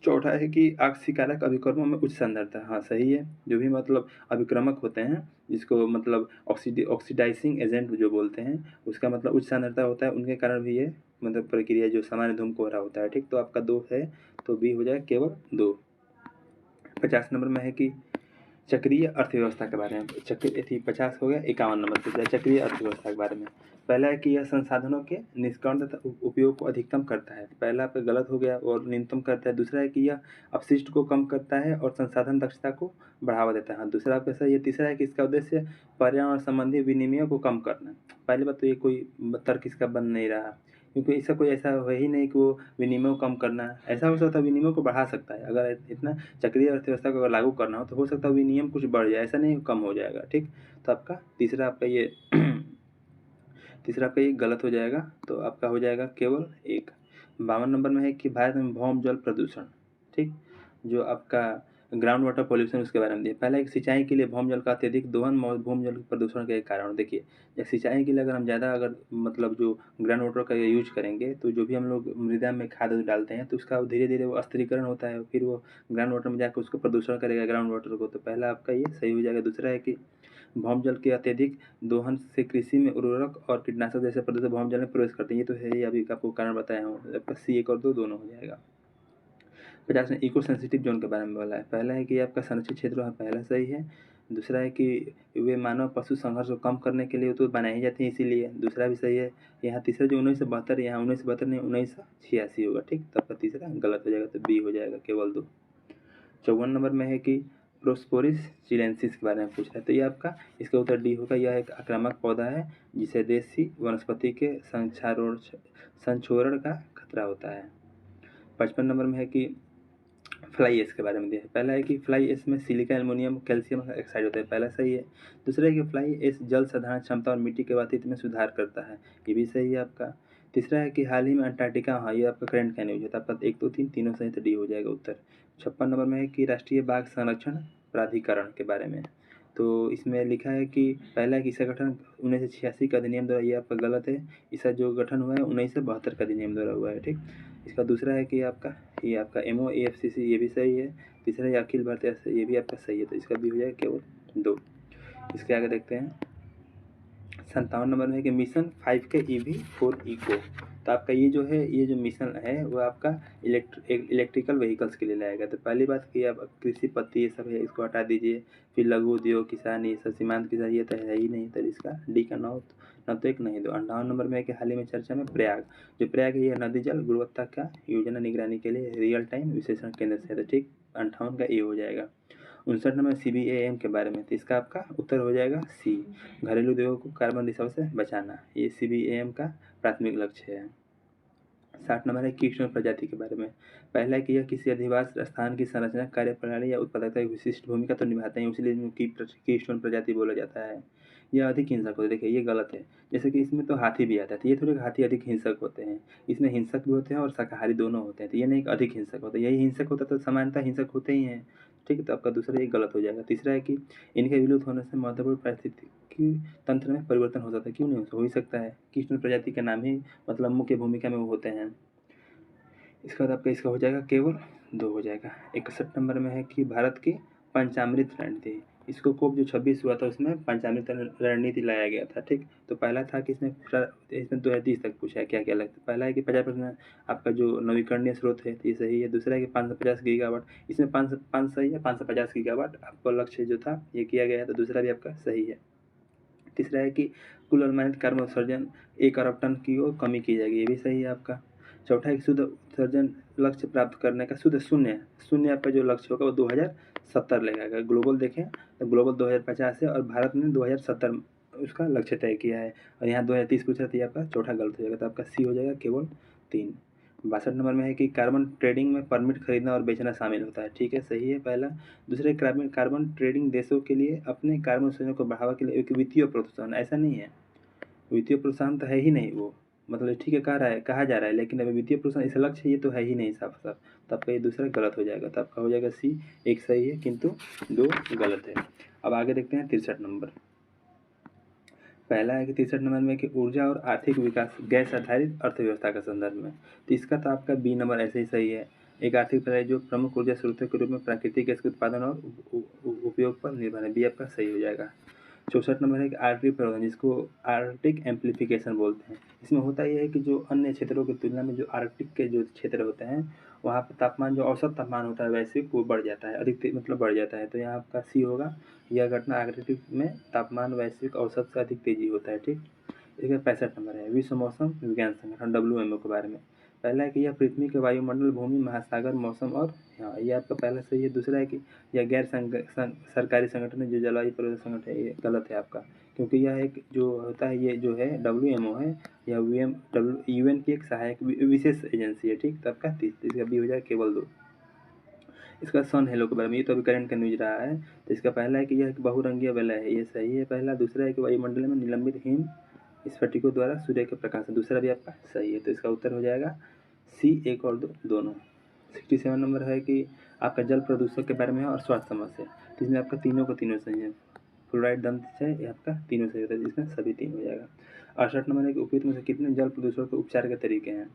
Speaker 1: चौथा है कि आक्सीकारक अभिकर्मों में उच्च सांद्रता, हाँ सही है, जो भी मतलब अभिक्रमक होते हैं जिसको मतलब ऑक्सीडाइजिंग एजेंट जो बोलते हैं, उसका मतलब उच्च सांद्रता होता है, उनके कारण भी ये मतलब प्रक्रिया जो सामान्य धूम कोहरा होता है, ठीक। तो आपका 2 है, तो बी हो जाए केवल 2। 50 नंबर में है कि चक्रीय अर्थव्यवस्था के बारे में, चक्रीय थी 50 हो गया। 51 नंबर पूछा चक्रीय अर्थव्यवस्था के बारे में। पहला है कि यह संसाधनों के निष्कर्षण तथा उपयोग को अधिकतम करता है, पहला आपका गलत हो गया, और न्यूनतम करता है। दूसरा है कि यह अपशिष्ट को कम करता है और संसाधन दक्षता को बढ़ावा देता है, हाँ दूसरा आपका सही है। तीसरा है कि इसका उद्देश्य पर्यावरण संबंधी विनिमय को कम करना, पहली बात तो ये कोई तर्क इसका बन नहीं रहा, क्योंकि इसका कोई ऐसा है ही नहीं कि वो विनिमय को कम करना है, ऐसा हो सकता है विनिमय को बढ़ा सकता है, अगर इतना चक्रीय अर्थव्यवस्था को अगर लागू करना हो तो हो सकता है विनियम कुछ बढ़ जाए, ऐसा नहीं कम हो जाएगा, ठीक। तो आपका तीसरा आपका ये तीसरा आपका ये गलत हो जाएगा, तो आपका हो जाएगा केवल 1। 52 नंबर में है कि भारत में भौम जल प्रदूषण, ठीक, जो आपका ग्राउंड वाटर पॉल्यूशन उसके बारे में दिया। पहला एक सिंचाई के लिए भूमजल का अत्यधिक दोहन भूमजल प्रदूषण का एक कारण। देखिए या सिंचाई के लिए अगर हम ज़्यादा अगर मतलब जो ग्राउंड वाटर का यूज करेंगे तो जो भी हम लोग मृदा में खाद डालते हैं तो उसका धीरे धीरे वो स्थिरीकरण होता है, फिर वो ग्राउंड वाटर में जाकर उसको प्रदूषण करेगा ग्राउंड वाटर को। तो पहला आपका ये सही हो जाएगा। दूसरा है कि भौमजल के अत्यधिक दोहन से कृषि में उर्वरक और कीटनाशक जैसे पदार्थ भौमजल में प्रवेश करते हैं। ये तो है ही, अभी आपको कारण बताया हूँ। आपका सी 1 और 2 दोनों हो जाएगा। 50 में इको सेंसिटिव जोन के बारे में बोला है। पहला है कि आपका संरक्षित क्षेत्र वहाँ पहला सही है। दूसरा है कि वे मानव पशु संघर्ष को कम करने के लिए तो बनाई ही जाती हैं इसीलिए, दूसरा भी सही है। यहाँ तीसरा जो 1972 यहाँ 1972 नहीं 1986 होगा, ठीक। तो आपका तीसरा गलत हो जाएगा, तो बी हो जाएगा केवल 2। 54 नंबर में है कि प्रोस्पोरिस चिलेंसिस के बारे में पूछ रहा है, तो ये आपका इसका उत्तर डी होगा। यह एक आक्रामक पौधा है जिसे देसी वनस्पति के संक्षोरण का खतरा होता है। 55 नंबर में है कि फ्लाई एश के बारे में दिया है। पहला है कि फ्लाई एश में सिलिका एल्युमिनियम कैल्शियम ऑक्साइड होता है, पहला सही है। दूसरा है कि फ्लाई एश जल साधारण क्षमता और मिट्टी के वातित्व में सुधार करता है, ये भी सही है आपका। तीसरा है कि हाल ही में अंटार्कटिका, हाँ ये आपका करंट का न्यूज होता है। आपका 1 2 3 तीनों सही, तो डी हो जाएगा उत्तर। 56 नंबर में है कि राष्ट्रीय बाघ संरक्षण प्राधिकरण के बारे में, तो इसमें लिखा है कि पहला है कि इसका गठन 1986 का अधिनियम द्वारा, ये आपका गलत है। इसका जो गठन हुआ है 1972 का अधिनियम द्वारा हुआ है, ठीक। इसका दूसरा है कि ये आपका MOAFCC, ये भी सही है। तीसरा है अखिल भारतीय, ये भी आपका सही है, तो इसका भी हो जाएगा केवल 2। इसके आगे देखते हैं 57 नंबर में है कि मिशन 5 के EV4 इको। तो आपका ये जो मिशन है वो आपका इलेक्ट्रिकल व्हीकल्स के लिए लाएगा। तो पहली बात कि आप कृषि पत्ती ये सब है इसको हटा दीजिए, फिर लघु उद्योग किसान ये सब सीमांत किसान ये तो है ही नहीं, तो इसका डी का न तो 1 नहीं 2। 58 नंबर में है कि हाल ही में चर्चा में प्रयाग, जो प्रयाग है ये नदी जल गुणवत्ता का योजना निगरानी के लिए रियल टाइम विश्लेषण केंद्र से है, तो ठीक 58 का ए हो जाएगा। 59 नंबर CBAM के बारे में, तो इसका आपका उत्तर हो जाएगा सी, घरेलू उद्योगों को कार्बन रिसाव से बचाना, ये CBAM का प्राथमिक लक्ष्य है। 60 नंबर है कीटोन प्रजाति के बारे में। पहला है कि यह किसी अधिवास स्थान की संरचना कार्यप्रणाली या उत्पादकता की विशिष्ट भूमिका तो निभाते हैं, इसलिए कीटोन प्रजाति बोला जाता है। यह अधिक हिंसक होते हैं, देखिए ये गलत है। जैसे कि इसमें तो हाथी भी आता है, तो ये थोड़े हाथी अधिक हिंसक होते हैं। इसमें हिंसक भी होते हैं और शाकाहारी दोनों होते हैं, तो ये नहीं अधिक हिंसक होते हैं। यही हिंसक होता तो सामान्यतः हिंसक होते ही हैं, ठीक है। तो आपका दूसरा ये गलत हो जाएगा। तीसरा है कि इनके विलुप्त होने से महत्वपूर्ण पारिस्थितिकी तंत्र में परिवर्तन हो सकता है, क्यों नहीं हो ही सकता है। कीटोन प्रजाति के नाम ही मतलब मुख्य भूमिका में वो होते हैं। इसके बाद आपका इसका हो जाएगा केवल 2 हो जाएगा। 61 नंबर में है कि भारत की पंचामृत रणनीति, इसको कोप जो 26 हुआ था उसमें पंचामृत रणनीति लाया गया था, ठीक। तो पहला था कि इसमें 2030 तक पूछा है क्या क्या लगता है। पहला है कि 50% आपका जो नवीकरणीय स्रोत है, तो ये सही है। दूसरा है कि 550 गीगावाट, इसमें 5 सही है, 550 गीगावाट आपका लक्ष्य जो था ये किया गया है, तो दूसरा भी आपका सही है। तीसरा है कि कुल अनुमानित कार्बन उत्सर्जन 1 अरब टन की ओर कमी की जाएगी, ये भी सही है आपका। चौथा एक शुद्ध उत्सर्जन लक्ष्य प्राप्त करने का शुद्ध शून्य आपका जो लक्ष्य होगा वो 2070 लगेगा। ग्लोबल देखें तो ग्लोबल 2050 है और भारत ने 2070 उसका लक्ष्य तय किया है, और यहाँ 2030 पूछा था, आपका चौथा गलत हो जाएगा, तो आपका सी हो जाएगा केवल 3। 62 नंबर में है कि कार्बन ट्रेडिंग में परमिट खरीदना और बेचना शामिल होता है, ठीक है सही है पहला। दूसरे कार्बन ट्रेडिंग देशों के लिए अपने कार्बन उत्सर्जन को बढ़ावा के लिए एक वित्तीय प्रोत्साहन, ऐसा नहीं है, वित्तीय प्रोत्साहन तो है ही नहीं वो, मतलब ठीक है कहा जा रहा है, लेकिन अभी वित्तीय प्रोत्साहन इस लक्ष्य ये तो है ही नहीं साफ साफ, तो आपका ये दूसरा गलत हो जाएगा। तो आपका हो जाएगा सी, 1 सही है किंतु 2 गलत है। अब आगे देखते हैं 63 नंबर। पहला है कि 63 नंबर में कि ऊर्जा और आर्थिक विकास गैस आधारित अर्थव्यवस्था का संदर्भ में, तो इसका तो आपका बी नंबर ऐसे ही सही है। एक आर्थिक प्रणाली जो प्रमुख ऊर्जा स्रोतों के रूप में प्राकृतिक गैस के उत्पादन और उपयोग पर निर्भर है, बी आपका सही हो जाएगा। 64 नंबर है कि आर्कटिक प्रवर्धन, जिसको आर्कटिक एम्प्लीफिकेशन बोलते हैं। इसमें होता यह है कि जो अन्य क्षेत्रों की तुलना में जो आर्कटिक के जो क्षेत्र होते हैं वहाँ पर तापमान जो औसत तापमान होता है वैश्विक वो बढ़ जाता है, अधिक मतलब बढ़ जाता है, तो यहाँ आपका सी होगा। यह घटना आर्कटिक में तापमान वैश्विक औसत से अधिक तेजी होता है, ठीक। इसका 65 नंबर है विश्व मौसम विज्ञान संगठन WMO के बारे में। पहला है कि यह पृथ्वी के वायुमंडल भूमि महासागर मौसम और, हाँ ये आपका पहला सही है। दूसरा है कि यह गैर सरकारी संगठन है जो जलवायु परिवर्तन संगठन है, ये गलत है आपका, क्योंकि यह एक जो होता है ये जो है WMO है, यह UN की एक सहायक विशेष एजेंसी है, ठीक। तो आपका 30, इसका भी हो जाए केवल 2। इसका सन हेलो के बारे में, ये तो अभी करंट का न्यूज रहा है, तो इसका पहला है कि यह एक बहुरंगीय वलय है, ये सही है पहला। दूसरा है कि वायुमंडल में निलंबित हिम स्फटिकों द्वारा सूर्य के प्रकाश, दूसरा भी आपका सही है, तो इसका उत्तर हो जाएगा सी, 1 और 2 दोनों। 67 नंबर है कि आपका जल प्रदूषण के बारे में है और स्वास्थ्य समस्या, तो इसमें आपका तीनों को तीनों सही है। फ्लोराइड दंत है, ये आपका तीनों सही होता है, जिसमें सभी तीन हो जाएगा। 68 नंबर है कि उपयुक्त में से कितने जल प्रदूषण के उपचार के तरीके हैं।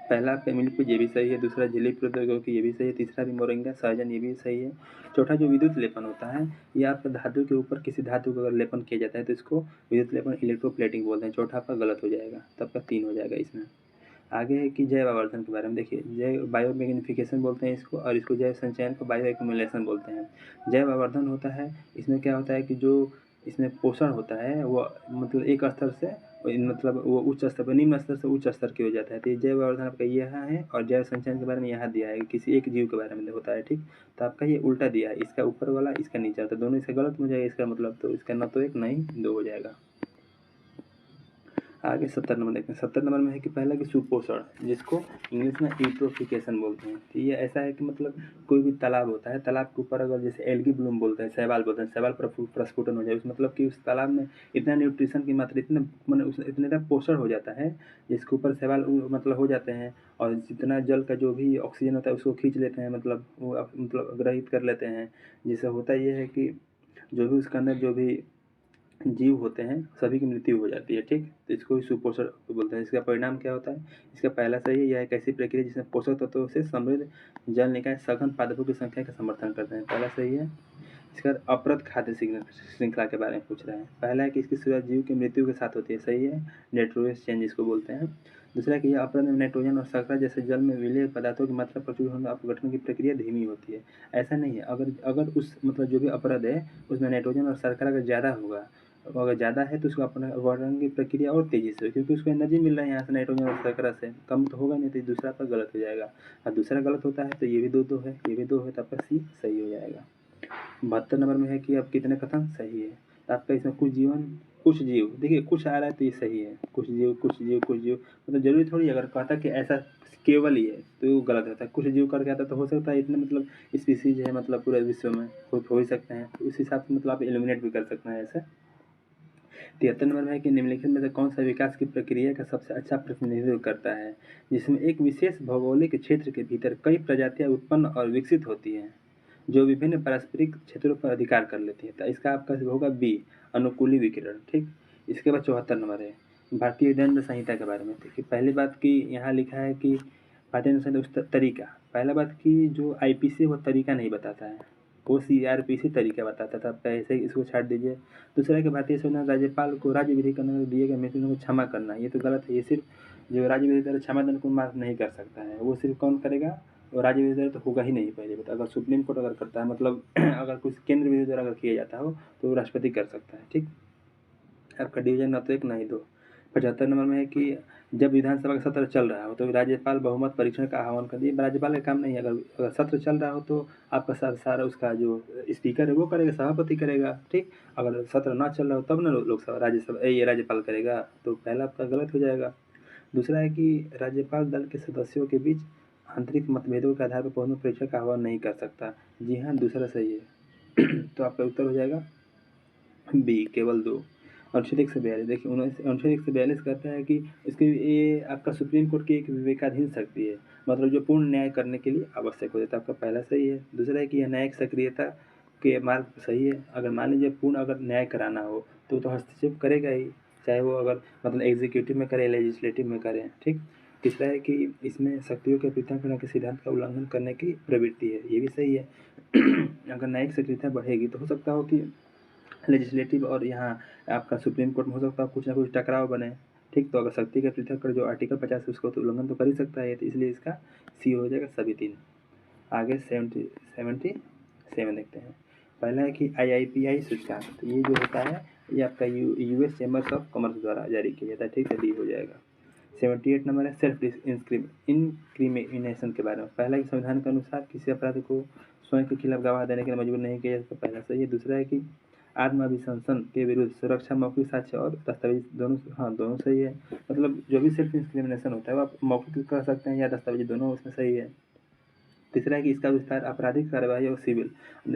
Speaker 1: पहला आपका मिल्कवीड, ये भी सही है। दूसरा झिल्ली प्रौद्योगिकी, ये भी सही है। तीसरा भी मोरिंगा सहजन, ये भी सही है। चौथा जो विद्युत लेपन होता है, ये आपका धातु के ऊपर किसी धातु का अगर लेपन किया जाता है तो इसको विद्युत लेपन इलेक्ट्रोप्लेटिंग बोलते हैं। चौथा आपका गलत हो जाएगा, तब का 3 हो जाएगा इसमें। आगे है कि जैव आवर्धन के बारे में देखिए, जैव बायोमैग्निफिकेशन बोलते हैं इसको, और इसको जैव संचयन को बायो एक्युमुलेशन बोलते हैं। जैव आवर्धन होता है, इसमें क्या होता है कि जो इसमें पोषण होता है वो मतलब एक स्तर से मतलब वो उच्च स्तर पर, निम्न स्तर से उच्च स्तर की हो जाता है। तो ये जैव आवर्धन आपका यहाँ है, और जैव संचयन के बारे में यहाँ दिया है कि किसी एक जीव के बारे में होता है, ठीक। तो आपका ये उल्टा दिया है, इसका ऊपर वाला इसका नीचे, तो दोनों इसका गलत हो जाएगा इसका मतलब, तो इसका न तो 1 नहीं 2 हो जाएगा। आगे 70 नंबर देखते हैं। 70 नंबर में है कि पहला कि सुपोषण, जिसको इंग्लिश में यूट्रोफिकेशन बोलते हैं। तो ये ऐसा है कि मतलब कोई भी तालाब होता है, तालाब के ऊपर अगर जैसे एल्गी ब्लूम बोलते हैं, शैवाल बोलते हैं, शैवाल प्रस्फुटन हो जाए, उस मतलब कि उस तालाब में इतना न्यूट्रिशन की मात्रा, इतना मतलब उस इतने तक पोषण हो जाता है जिसके ऊपर शैवाल मतलब हो जाते हैं, और जितना जल का जो भी ऑक्सीजन होता है उसको खींच लेते हैं, मतलब वो मतलब ग्रहित कर लेते हैं। जिससे होता ये है कि जो भी उसके अंदर जो भी जीव होते हैं सभी की मृत्यु हो जाती है, ठीक। तो इसको ही सुपोषण बोलते हैं। इसका परिणाम क्या होता है, इसका पहला सही है। यह एक ऐसी प्रक्रिया जिसमें पोषक तत्वों से समृद्ध जल निकाय सघन पादपों की संख्या का समर्थन करते हैं, पहला सही है। इसके बाद अपरद खाद्य श्रृंखला के बारे में पूछ रहे हैं। पहला है कि इसकी शुरुआत जीव की मृत्यु के साथ होती है, सही है, नेट्रोजस चेंज इसको बोलते हैं। दूसरा है कि यह अपरद में नाइट्रोजन और शर्करा जैसे जल में विलेय पदार्थों की मात्रा प्रचुर होने अपघटन की प्रक्रिया धीमी होती है। ऐसा नहीं है, अगर अगर उस मतलब जो भी अपरद है उसमें नाइट्रोजन और शर्करा अगर ज़्यादा होगा, अगर ज़्यादा है तो उसको अपना अपघटन की प्रक्रिया और तेज़ी से, क्योंकि उसको एनर्जी मिल रहा है यहाँ से नाइट्रोजन और शर्करा से, कम तो होगा नहीं, तो दूसरा आपका गलत हो जाएगा। और दूसरा गलत होता है तो ये भी 2-2 है, ये भी 2 है, तो आपका सी सही हो जाएगा। 72 नंबर में है कि अब कितने कथन सही है। तो आपका इसमें कुछ जीव देखिए, कुछ आ रहा है तो ये सही है, कुछ जीव कुछ जीव कुछ जीव, मतलब जरूरी थोड़ी अगर कहता कि ऐसा केवल ही है तो वो गलत रहता है। कुछ जीव करके आता तो हो सकता है इतने मतलब स्पीसीज है मतलब पूरे विश्व में हो ही सकते हैं, तो उस हिसाब से मतलब आप एलिमिनेट भी कर सकते हैं ऐसे। 73 नंबर में है कि निम्नलिखित में से कौन सा विकास की प्रक्रिया का सबसे अच्छा प्रतिनिधित्व करता है, जिसमें एक विशेष भौगोलिक क्षेत्र के भीतर कई प्रजातियां उत्पन्न और विकसित होती हैं जो विभिन्न पारस्परिक क्षेत्रों पर अधिकार कर लेती है। तो इसका आपका होगा बी, अनुकूली विकिरण, ठीक। इसके बाद 74 नंबर है भारतीय दंड संहिता के बारे में। देखिए पहली बात की यहाँ लिखा है कि भारतीय दंड संहिता उस तरीका, पहला बात की जो आईपीसी वो तरीका नहीं बताता है, वो सीआरपीसी तरीका बताता था, आपका ऐसे इसको छाट दीजिए। दूसरा है कि भारतीय संविधान राज्यपाल को राज्य विधि करने में दिए गए मेथडों को क्षमा करना, ये तो गलत है। ये सिर्फ जो राज्य विधि द्वारा क्षमा दंड को माफ नहीं कर सकता है, वो सिर्फ कौन करेगा, और राज्य विधि द्वारा तो होगा ही नहीं पहले बता। अगर सुप्रीम कोर्ट अगर करता है मतलब अगर कुछ केंद्र विधि द्वारा अगर किया जाता हो तो राष्ट्रपति कर सकता है, ठीक। आपका डिवीजन न तो 1 नहीं 2। 75 नंबर में है कि जब विधानसभा का सत्र चल रहा हो तो राज्यपाल बहुमत परीक्षण का आह्वान कर दिए, राज्यपाल का काम नहीं है। अगर सत्र चल रहा हो तो आपका सारा उसका जो स्पीकर है वो करेगा, सभापति करेगा, ठीक। अगर सत्र ना चल रहा हो तब ना लोकसभा राज्यसभा ये राज्यपाल करेगा, तो पहला आपका गलत हो जाएगा। दूसरा है कि राज्यपाल दल के सदस्यों के बीच आंतरिक मतभेदों के आधार पर बहुमत परीक्षण का आह्वान नहीं कर सकता, जी हाँ, दूसरा सही है। तो आपका उत्तर हो जाएगा बी, केवल 2। अनुच्छेद 142 देखिए, अनुच्छेद 142 कहता है कि इसके ये आपका सुप्रीम कोर्ट की एक विवेकाधीन शक्ति है, मतलब जो पूर्ण न्याय करने के लिए आवश्यक हो जाता है, आपका पहला सही है। दूसरा है कि यह न्यायिक सक्रियता के मार्ग सही है। अगर मान लीजिए पूर्ण अगर न्याय कराना हो तो हस्तक्षेप करेगा ही, चाहे वो अगर मतलब एग्जीक्यूटिव में करे लेजिस्लेटिव में करे, ठीक। तीसरा है कि इसमें शक्तियों के पृथक्करण के सिद्धांत का उल्लंघन करने की प्रवृत्ति है, ये भी सही है। अगर न्यायिक सक्रियता बढ़ेगी तो हो सकता हो कि लेजिस्लेटिव और यहाँ आपका सुप्रीम कोर्ट में हो सकता है कुछ ना कुछ टकराव बने, ठीक। तो अगर शक्ति का पृथक्करण जो आर्टिकल 50 है उसको तो उल्लंघन तो कर ही सकता है, तो इसलिए इसका सी हो जाएगा सभी 3। आगे 77 देखते हैं। पहला है कि IIPI सूचकांक, तो ये जो होता है ये आपका यूएस चैम्बर्स ऑफ कॉमर्स द्वारा जारी किया जाता है, ठीक है, डी हो जाएगा। 78 नंबर है सेल्फ इंक्रिमिनेशन के बारे में। पहला कि संविधान के अनुसार किसी अपराध को स्वयं के खिलाफ गवाह देने के लिए मजबूर नहीं किया जा सकता, पहला सही है। दूसरा है कि आत्माभिशंसन के विरुद्ध सुरक्षा मौखिक साक्ष्य और दस्तावेज दोनों, हाँ दोनों सही है। मतलब जो भी सेल्फ इंक्रिमिनेशन होता है वो आप मौखिक कर सकते हैं या दस्तावेज, दोनों उसमें सही है। तीसरा है कि इसका विस्तार आपराधिक कार्रवाई और सिविल,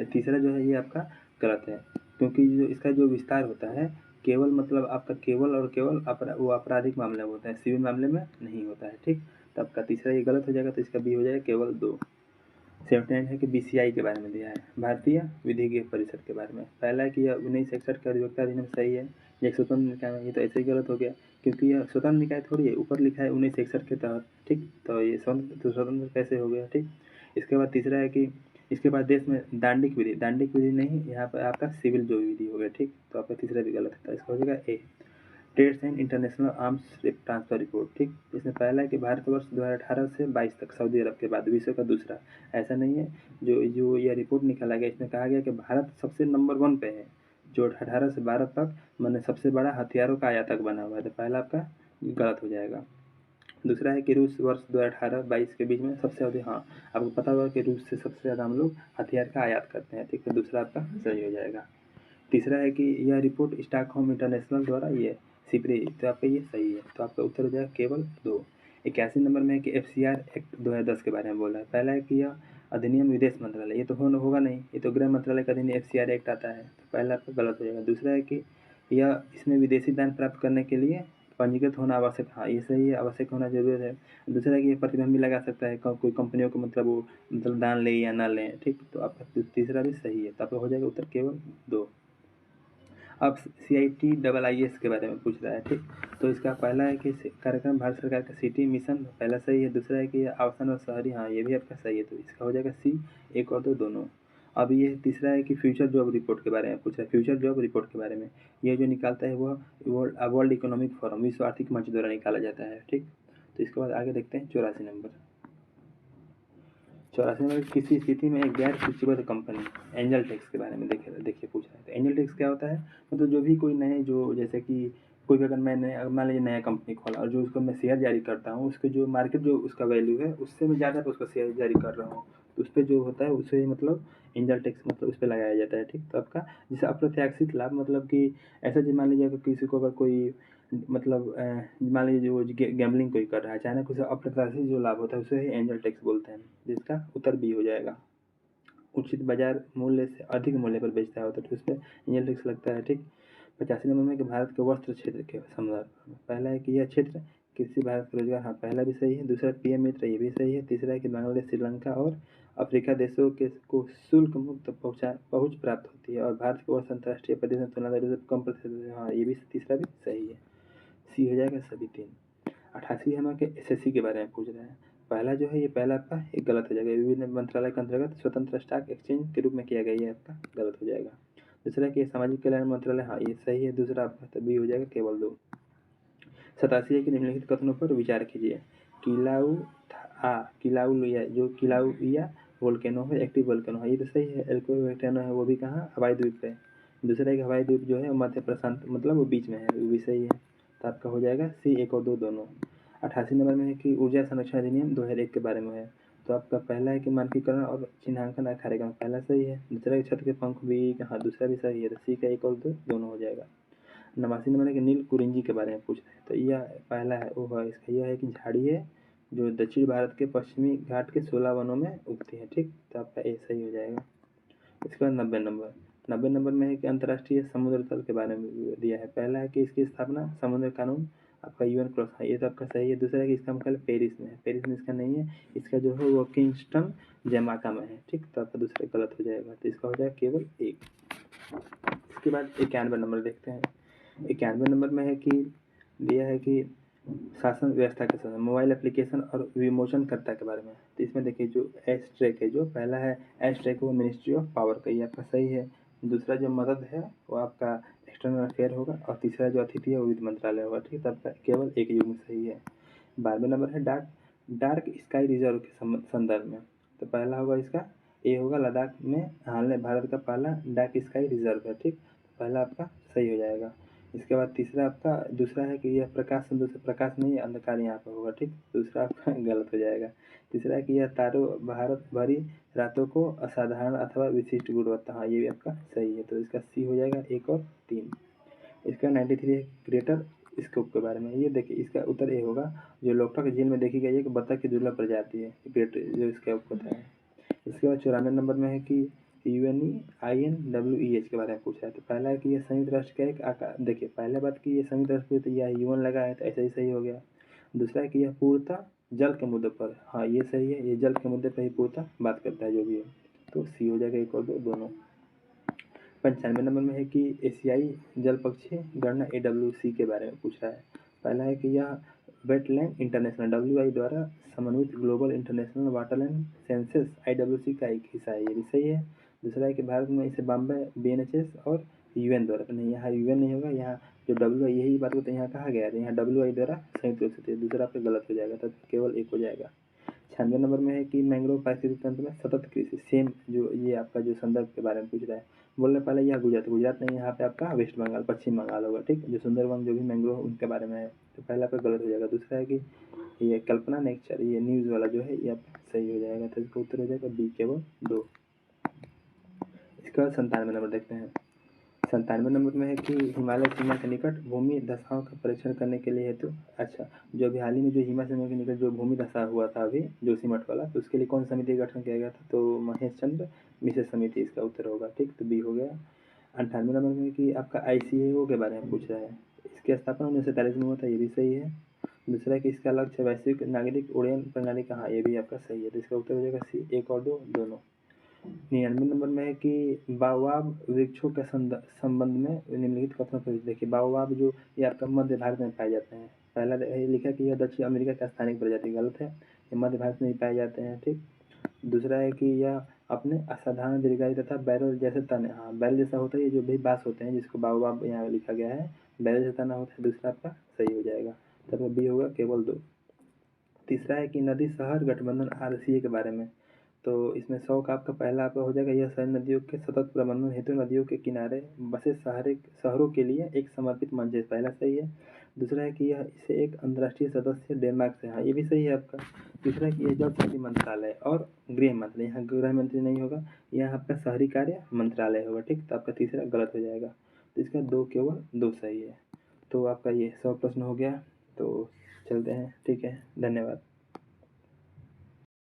Speaker 1: तीसरा जो है ये आपका गलत है, क्योंकि जो इसका जो विस्तार होता है केवल मतलब आपका केवल और केवल वो आपराधिक मामले में होता है, सिविल मामले में नहीं होता है, ठीक। तो आपका तीसरा ये गलत हो जाएगा, तो इसका बी हो जाएगा केवल 2। 79 है कि बीसीआई के बारे में दिया है, भारतीय विधिज्ञ परिषद के बारे में। पहला है कि यह 1961 का अधिवक्ता अधिनियम सही है, ये एक स्वतंत्र निकाय है, ये तो ऐसे ही गलत हो गया क्योंकि यह स्वतंत्र निकाय थोड़ी है, ऊपर लिखा है 1961 के तहत, ठीक, तो ये स्वतंत्र कैसे हो गया, ठीक। इसके बाद तीसरा है कि इसके बाद देश में दांडिक विधि नहीं, यहाँ पर आपका सिविल जो विधि हो गया, ठीक, तो आपका तीसरा भी गलत है, तो इसका हो जाएगा A. Trades and international arms transfer report, ठीक, इसमें पहला है कि भारतवर्ष 2018 से 22 तक सऊदी अरब के बाद विश्व का दूसरा, ऐसा नहीं है, जो यह रिपोर्ट निकाला गया इसमें कहा गया कि भारत सबसे नंबर 1 पे है, जो 18 से 12 तक मैंने सबसे बड़ा हथियारों का आयातक बना हुआ है, तो पहला आपका गलत हो जाएगा। दूसरा है कि रूस वर्ष 2018-22 के बीच में सबसे ज़्यादा, हाँ आपको पता होगा कि रूस से सबसे ज़्यादा हम लोग हथियार का आयात करते हैं, ठीक है, दूसरा आपका सही हो जाएगा। तीसरा है कि यह रिपोर्ट स्टॉकहोम इंटरनेशनल द्वारा ये सिपरी, तो आपका ये सही है, तो आपका उत्तर हो जाएगा केवल 2। 81 नंबर में है कि FCR एक्ट 2010 के बारे में बोला है। पहला है कि यह अधिनियम विदेश मंत्रालय, ये तो होगा नहीं, ये तो गृह मंत्रालय का अधिनियम FCR एक्ट आता है, तो पहला आपका गलत हो जाएगा। दूसरा है कि यह इसमें विदेशी दान प्राप्त करने के लिए पंजीकृत होना आवश्यक, हाँ ये सही है, आवश्यक होना जरूर है। दूसरा है कि ये प्रतिबंध भी लगा सकता है कोई कंपनियों को, मतलब वो मतलब दान ले या ना लें, ठीक, तो आपका तीसरा भी सही है, तो आपका हो जाएगा उत्तर केवल 2। अब CITIIS के बारे में पूछ रहा है, ठीक, तो इसका पहला है कि कार्यक्रम भारत सरकार का सिटी मिशन, पहला सही है। दूसरा है कि आवासन और शहरी, हाँ ये भी आपका सही है, तो इसका हो जाएगा C, 1 और 2 दोनों। अब ये तीसरा है कि फ्यूचर जॉब रिपोर्ट के बारे में पूछ रहा है, फ्यूचर जॉब रिपोर्ट के बारे में, ये जो निकालता है वह वर्ल्ड इकोनॉमिक फोरम, विश्व आर्थिक मंच द्वारा निकाला जाता है, ठीक। तो इसके बाद आगे देखते हैं 84 नंबर। 84 में किसी स्थिति में एक गैर सूचीबद्ध कंपनी एंजल टेक्स के बारे में देखिए पूछ रहा है, तो एंजल टेक्स क्या होता है, मतलब जो भी कोई नए, जो जैसे कि कोई भी अगर मैंने मान लीजिए नया कंपनी खोला और जो उसको मैं शेयर जारी करता हूँ, उसके जो मार्केट जो उसका वैल्यू है उससे मैं ज़्यादा पर उसका शेयर जारी कर रहा हूँ, तो उस पर जो होता है उसे मतलब एंजल टैक्स मतलब उस पर लगाया जाता है, ठीक। तो आपका जैसे अप्रत्याशित लाभ, मतलब कि ऐसा जो मान लीजिए अगर किसी को अगर कोई मतलब मान लीजिए जो गैम्बलिंग कोई कर रहा है, अचानक उसे अप्रत्याशित जो लाभ होता है उसे ही एंजल टैक्स बोलते हैं, जिसका उत्तर बी हो जाएगा। उचित बाजार मूल्य से अधिक मूल्य पर बेचता है तो उसमें एंजल टैक्स लगता है, ठीक। 85 नंबर में कि भारत के वस्त्र क्षेत्र के संदर्भ में, पहला है कि यह क्षेत्र कृषि भारत का रोजगार, हाँ पहला भी सही है। दूसरा PM मित्र, ये भी सही है। तीसरा है कि बांग्लादेश, श्रीलंका और अफ्रीका देशों के को शुल्क मुक्त पहुँच प्राप्त होती है और भारत के वस्त्र अंतर्राष्ट्रीय प्रदेश में तुलना से कम प्रतिशत, हाँ ये भी तीसरा भी सही है, सी हो जाएगा सभी 3। 88 हम के SSC के बारे में पूछ रहे हैं। पहला जो है ये पहला आपका एक गलत हो जाएगा, विभिन्न मंत्रालय के अंतर्गत स्वतंत्र स्टॉक एक्सचेंज के रूप में किया गया, ये आपका गलत हो जाएगा। दूसरा कि सामाजिक कल्याण मंत्रालय, हाँ ये सही है, दूसरा आपका तो बी हो जाएगा केवल 2। 87 है कि निम्नलिखित कथनों पर विचार कीजिए। किलाउलिया जो किलाउलिया वोल्केनो है, एक्टिव वोल्केनो है, ये तो सही है। एल्को वोल्केनो है वो भी कहाँ, हवाई द्वीप पे। दूसरा एक हवाई द्वीप जो है मध्य प्रशांत, मतलब वो बीच में है, वो भी सही है, तो आपका हो जाएगा C, 1 और 2 दोनों। 88 नंबर में है कि ऊर्जा संरक्षण अधिनियम 2001 के बारे में है, तो आपका पहला है कि मानकीकरण और चिन्हांकन कार्यक्रम, पहला सही है। दूसरा है छत के पंख भी, हाँ दूसरा भी सही है, तो C का 1 और 2 दोनों हो जाएगा। 89 नंबर है कि नील कुरिंजी के बारे में पूछ रहे हैं, तो यह पहला है वो है, इसका यह है कि झाड़ी है जो दक्षिण भारत के पश्चिमी घाट के 16 वनों में उगती है, ठीक, तो आपका ए सही हो जाएगा। इसके बाद 90 नंबर में है कि अंतर्राष्ट्रीय समुद्र तल के बारे में दिया है। पहला है कि इसकी स्थापना समुद्र कानून आपका UN क्लॉस, ये तो आपका सही है। दूसरा है कि इसका मुख्यालय पेरिस में है, पेरिस में इसका नहीं है, इसका जो है वो किंगस्टन जमाइका में है, ठीक, तो आपका दूसरा गलत हो जाएगा, तो इसका हो जाएगा केवल 1। इसके बाद 91 नंबर देखते हैं। 91 नंबर में है कि दिया है कि शासन व्यवस्था के साथ मोबाइल एप्लीकेशन और विमोचनकर्ता के बारे में, तो इसमें देखिए जो एस ट्रैक है, जो पहला है एस ट्रैक वो मिनिस्ट्री ऑफ पावर का, ये आपका सही है। दूसरा जो मदद है वो आपका एक्सटर्नल अफेयर होगा और तीसरा जो अतिथि है वो वित्त मंत्रालय होगा, ठीक, तो आपका केवल एक युग में सही है। 12वें नंबर है डार्क स्काई रिजर्व के संदर्भ में, तो पहला होगा इसका ए होगा, लद्दाख में हाल में भारत का पहला डार्क स्काई रिजर्व है, ठीक, पहला आपका सही हो जाएगा। इसके बाद तीसरा आपका दूसरा है कि यह प्रकाश संदूर से प्रकाश नहीं, अंधकार यहाँ पर होगा, ठीक, दूसरा आपका गलत हो जाएगा। तीसरा है कि यह तारों भारत भरी रातों को असाधारण अथवा विशिष्ट गुणवत्ता, हाँ ये भी आपका सही है, तो इसका C हो जाएगा 1 और 3। इसका 93 है ग्रेटर स्कोप के बारे में, ये देखिए इसका उत्तर ए होगा, जो लोकटक झील में देखी गई है कि बतख की दुर्लभ प्रजाति है, ग्रेटर जो स्कोप होता है। इसके बाद 94 नंबर में है कि UNINWEH के बारे में पूछा है, तो पहला है कि यह संयुक्त राष्ट्र का एक आकार, देखिए पहले बात कि ये संयुक्त राष्ट्र तो यह UN लगा है, तो ऐसा ही सही हो गया। दूसरा है कि यह पूर्णतः जल के मुद्दे पर, हाँ ये सही है, ये जल के मुद्दे पर ही पूर्णतः बात करता है जो भी है, तो सी हो जाएगा 1 और 2 दोनों। 95 नंबर में है कि एशियाई जल पक्षी गणना AWC के बारे में पूछ रहा है। पहला है कि यह वेटलैंड इंटरनेशनल WI द्वारा समन्वित global international waterland census IWC का एक हिस्सा है, ये भी सही है। दूसरा है कि भारत में इसे बॉम्बे BNHS और UN द्वारा, तो नहीं यहाँ UN नहीं होगा, यहाँ जो WI यही बात होता है, यहाँ कहा गया है, यहाँ WI द्वारा संयुक्त रूप से, दूसरा पे गलत हो जाएगा, तो केवल 1 हो जाएगा। 96 नंबर में है कि मैंग्रोव पारिस्थितिक तंत्र में सतत कृषि, सेम जो ये आपका जो संदर्भ के बारे में पूछ रहा है, बोलने पहले यह गुजरात नहीं, यहाँ पे आपका वेस्ट बंगाल पश्चिम बंगाल होगा, ठीक। जो सुंदरवन जो भी मैंग्रोव उनके बारे में है, तो पहला पे गलत हो जाएगा। दूसरा है कि ये कल्पना नेचर, ये न्यूज़ वाला जो है ये आपका सही हो जाएगा, तो इसका उत्तर हो जाएगा बी केवल 2। इसके बाद 97 नंबर देखते हैं। 97 नंबर में है कि हिमालय सीमा के निकट भूमि दशाओं का परीक्षण करने के लिए हेतु, अच्छा जो अभी हाल ही में जो हिमालय सीमा के निकट जो भूमि दशा हुआ था अभी जोशीमठ वाला, तो उसके लिए कौन समिति का गठन किया गया था, तो महेश चंद्र मिश्र समिति इसका उत्तर होगा, ठीक, तो बी हो गया। 98 नंबर में कि आपका ICAO के बारे में पूछ रहा है, इसकी स्थापना 1943 में हुआ था, ये भी सही है। दूसरा है कि इसका लक्ष्य वैश्विक नागरिक उड्डयन प्रणाली का, हाँ ये भी आपका सही है, तो इसका उत्तर हो जाएगा सी 1 और 2 दोनों। 99 नंबर में है कि बाओबाब वृक्षों के संबंध में निम्नलिखित कथनों पर, देखिए बाओबाब जो ये आपका मध्य भारत में पाए जाते हैं, पहला लिखा कि यह दक्षिण अमेरिका का स्थानिक प्रजाति, गलत है, ये मध्य भारत में ही पाए जाते हैं, ठीक। दूसरा है कि यह अपने असाधारण दीर्घायु तथा बैरल जैसे तने, हाँ बैरल जैसा होता है, ये जो भी बांस होते हैं जिसको बाओबाब यहाँ लिखा गया है, बैरल जैसा तना होता है, दूसरा आपका सही हो जाएगा, तब बी होगा केवल 2। तीसरा है कि नदी शहर गठबंधन RCA के बारे में, तो इसमें 100 का आपका पहला आपका हो जाएगा, यह सभी नदियों के सतत प्रबंधन हेतु नदियों के किनारे बसे शहरों के लिए एक समर्पित मंच है, पहला सही है। दूसरा है कि यह इसे एक अंतर्राष्ट्रीय सदस्य डेनमार्क से, हाँ ये भी सही है आपका। तीसरा है कि यह जल शक्ति मंत्रालय और गृह मंत्री, यहाँ गृह मंत्री नहीं होगा, यह आपका शहरी कार्य मंत्रालय होगा, ठीक, तो आपका तीसरा गलत हो जाएगा, तो इसका 2 केवल 2 सही है। तो आपका ये 100 प्रश्न हो गया, तो चलते हैं, ठीक है, धन्यवाद।